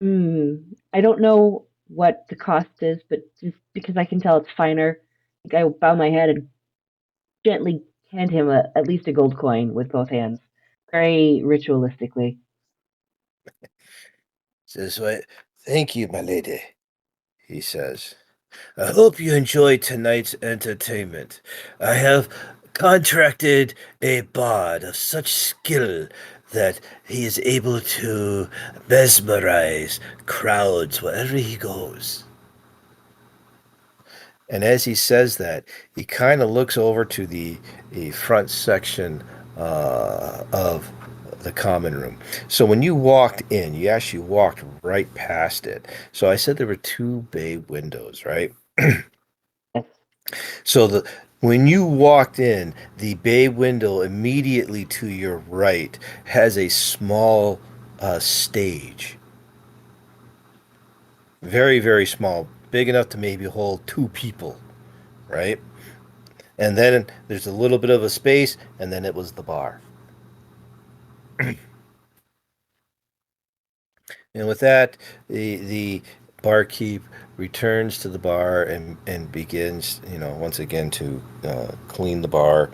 I don't know what the cost is, but just because I can tell it's finer, I think I will bow my head and gently hand him at least a gold coin with both hands, very ritualistically. Says, "What? Thank you, my lady," he says. "I hope you enjoyed tonight's entertainment. I have contracted a bard of such skill that he is able to mesmerize crowds wherever he goes." And as he says that, he kind of looks over to the front section of the common room. So when you walked in, you actually walked right past it. So I said there were two bay windows, right? Yes. So when you walked in, the bay window immediately to your right has a small stage. Very, very small, big enough to maybe hold two people, right? And then there's a little bit of a space, and then it was the bar. And with that, the barkeep returns to the bar and begins, once again to clean the bar.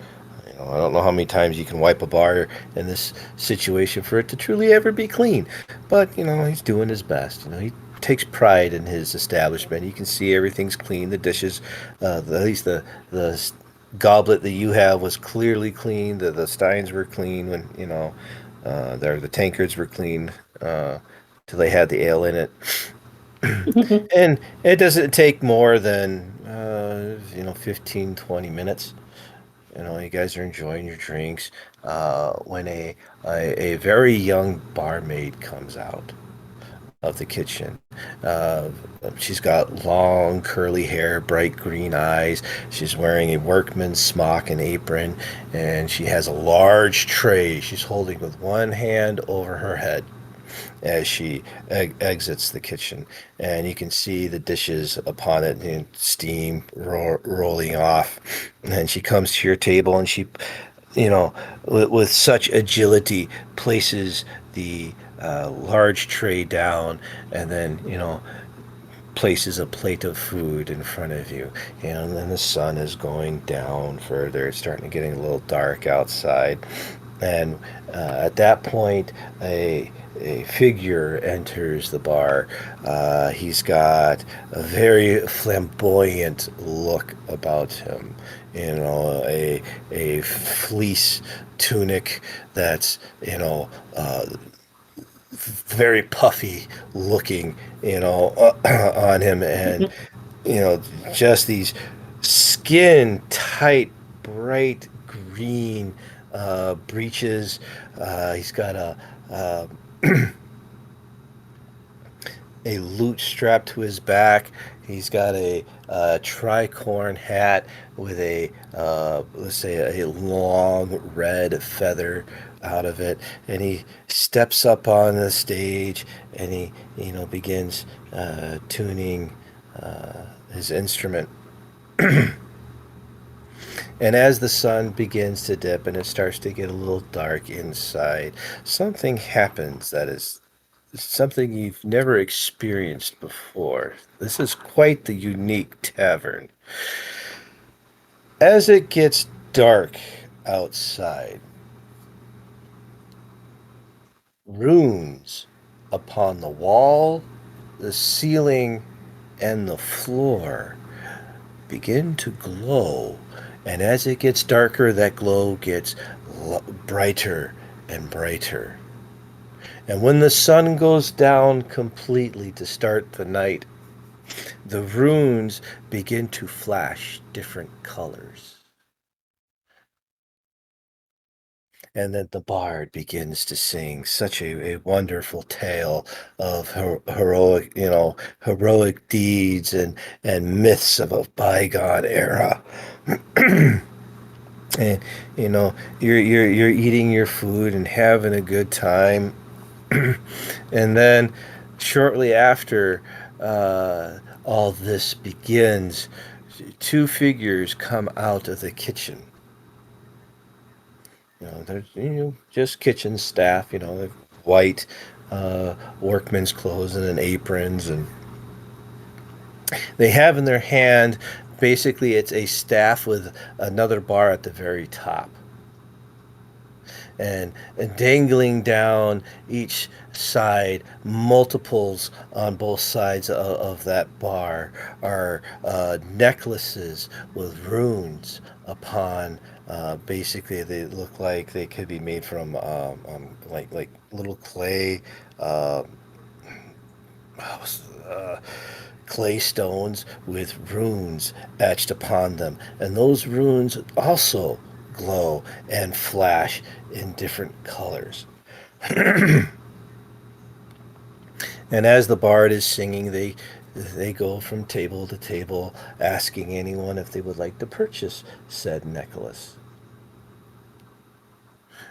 I don't know how many times you can wipe a bar in this situation for it to truly ever be clean, but he's doing his best. He takes pride in his establishment. You can see everything's clean. The dishes, at least the goblet that you have was clearly clean. The steins were clean when the tankards were clean. Till they had the ale in it. And it doesn't take more than 15, 20 minutes. You guys are enjoying your drinks when a very young barmaid comes out of the kitchen. uh, she's got long curly hair, bright green eyes. She's wearing a workman's smock and apron, and she has a large tray she's holding with one hand over her head as she exits the kitchen. And you can see the dishes upon it, steam rolling off. And then she comes to your table, and she, with such agility, places the large tray down, and then, places a plate of food in front of you. And then the sun is going down further. It's starting to getting a little dark outside. And at that point, a figure enters the bar. He's got a very flamboyant look about him. A fleece tunic that's very puffy looking, on him, and you know, just these skin tight, bright green breeches. He's got uh, a lute strapped to his back. He's got a tricorn hat with a let's say a long red feather out of it, and he steps up on the stage and he begins tuning his instrument. And as the sun begins to dip and it starts to get a little dark inside, something happens that is something you've never experienced before. This is quite the unique tavern. As it gets dark outside, runes upon the wall, the ceiling, and the floor begin to glow. And as it gets darker, that glow gets brighter and brighter. And when the sun goes down completely to start the night, the runes begin to flash different colors. And then the bard begins to sing such a wonderful tale of heroic deeds and myths of a bygone era. And you're eating your food and having a good time. And then shortly after all this begins, two figures come out of the kitchen. They're just kitchen staff. They're white workman's clothes and aprons, and they have in their hand basically it's a staff with another bar at the very top. And dangling down each side, multiples on both sides of that bar are necklaces with runes upon. Basically, they look like they could be made from like little clay. Uh, uh, Clay stones with runes etched upon them, and those runes also glow and flash in different colors. And as the bard is singing, they go from table to table, asking anyone if they would like to purchase said necklace.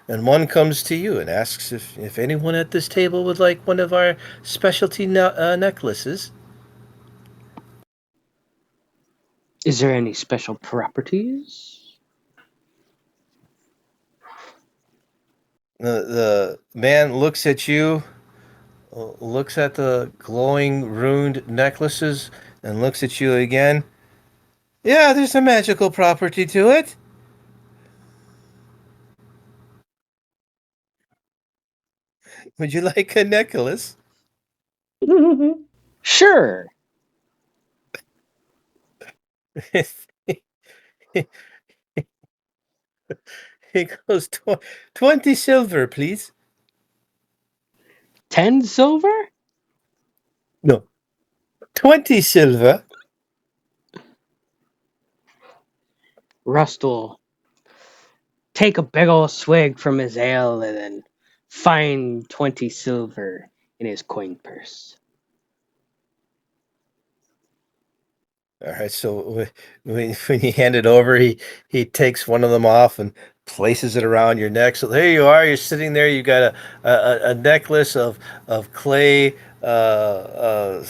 And one comes to you and asks if anyone at this table would like one of our specialty necklaces. Is there any special properties? The man looks at you, looks at the glowing runed necklaces, and looks at you again. Yeah, there's a magical property to it. Would you like a necklace? Sure. He goes, 20 silver, please. 10 silver? No, 20 silver. Rust will take a big old swig from his ale and then find 20 silver in his coin purse. All right, so when you hand it over, he takes one of them off and places it around your neck. So there you are. You're sitting there. You got a necklace of clay. They're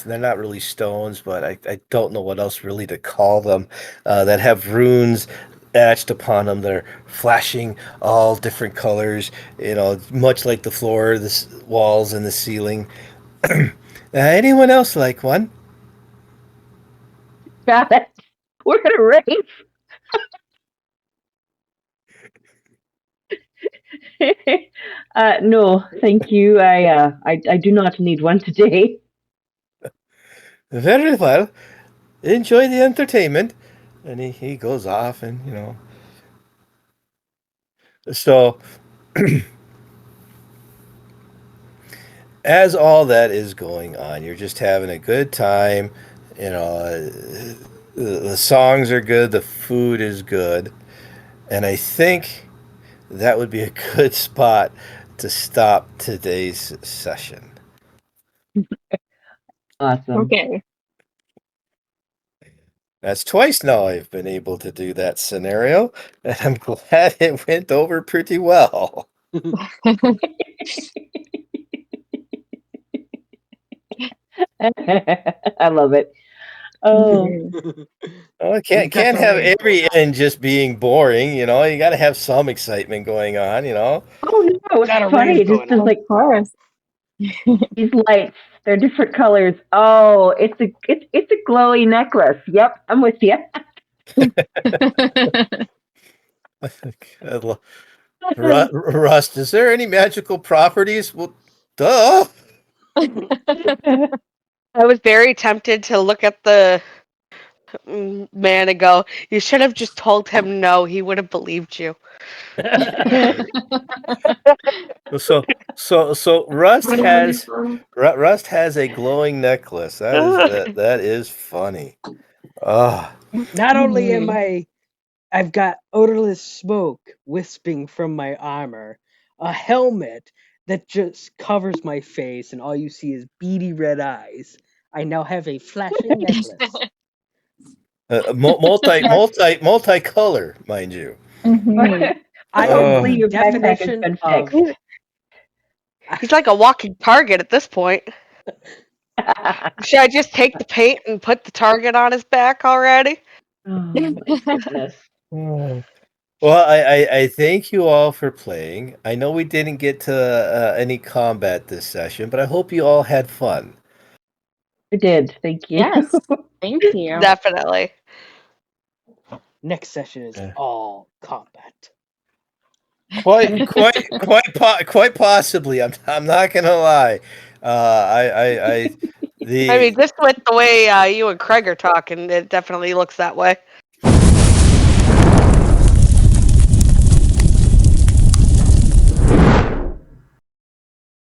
not really stones, but I don't know what else really to call them. That have runes etched upon them. They're flashing all different colors. Much like the floor, the walls, and the ceiling. Anyone else like one? Got it. We're gonna rave. No, thank you. I do not need one today. Very well. Enjoy the entertainment. And he goes off, and so as all that is going on, you're just having a good time, You know, the songs are good, the food is good, and I think that would be a good spot to stop today's session. Awesome. Okay. That's twice now I've been able to do that scenario, and I'm glad it went over pretty well. I love it. Oh, Mhm. Well, I We can't have definitely enjoyed every that. end just being boring, you know. You got to have some excitement going on, you know. oh no, it's Got a funny. rave It just going is on. like Of course. these lights. They're different colors. Oh, it's a glowy necklace. Yep, I'm with you. Rust, is there any magical properties? Well, duh. I was very tempted to look at the man and go, "You should have just told him no. He would have believed you." So Rust has a glowing necklace. That is funny. Ah, Not only am Mhm. I've got odorless smoke wisping from my armor, a helmet that just covers my face, and all you see is beady red eyes. I now have a flashing necklace. multicolor, mind you. Mhm. I am Hopefully the Oh, your backpack has definition been of. fixed. He's like a walking target at this point. Should I just take the paint and put the target on his back already? Oh my goodness. oh. Well, I thank you all for playing. I know we didn't get to any combat this session, but I hope you all had fun. I did. Thank you. Yes. Thank you. Definitely. Next session is Yeah. all combat. Quite possibly. I'm not gonna lie. I I mean, the just with the way you and Craig are talking, it definitely looks that way.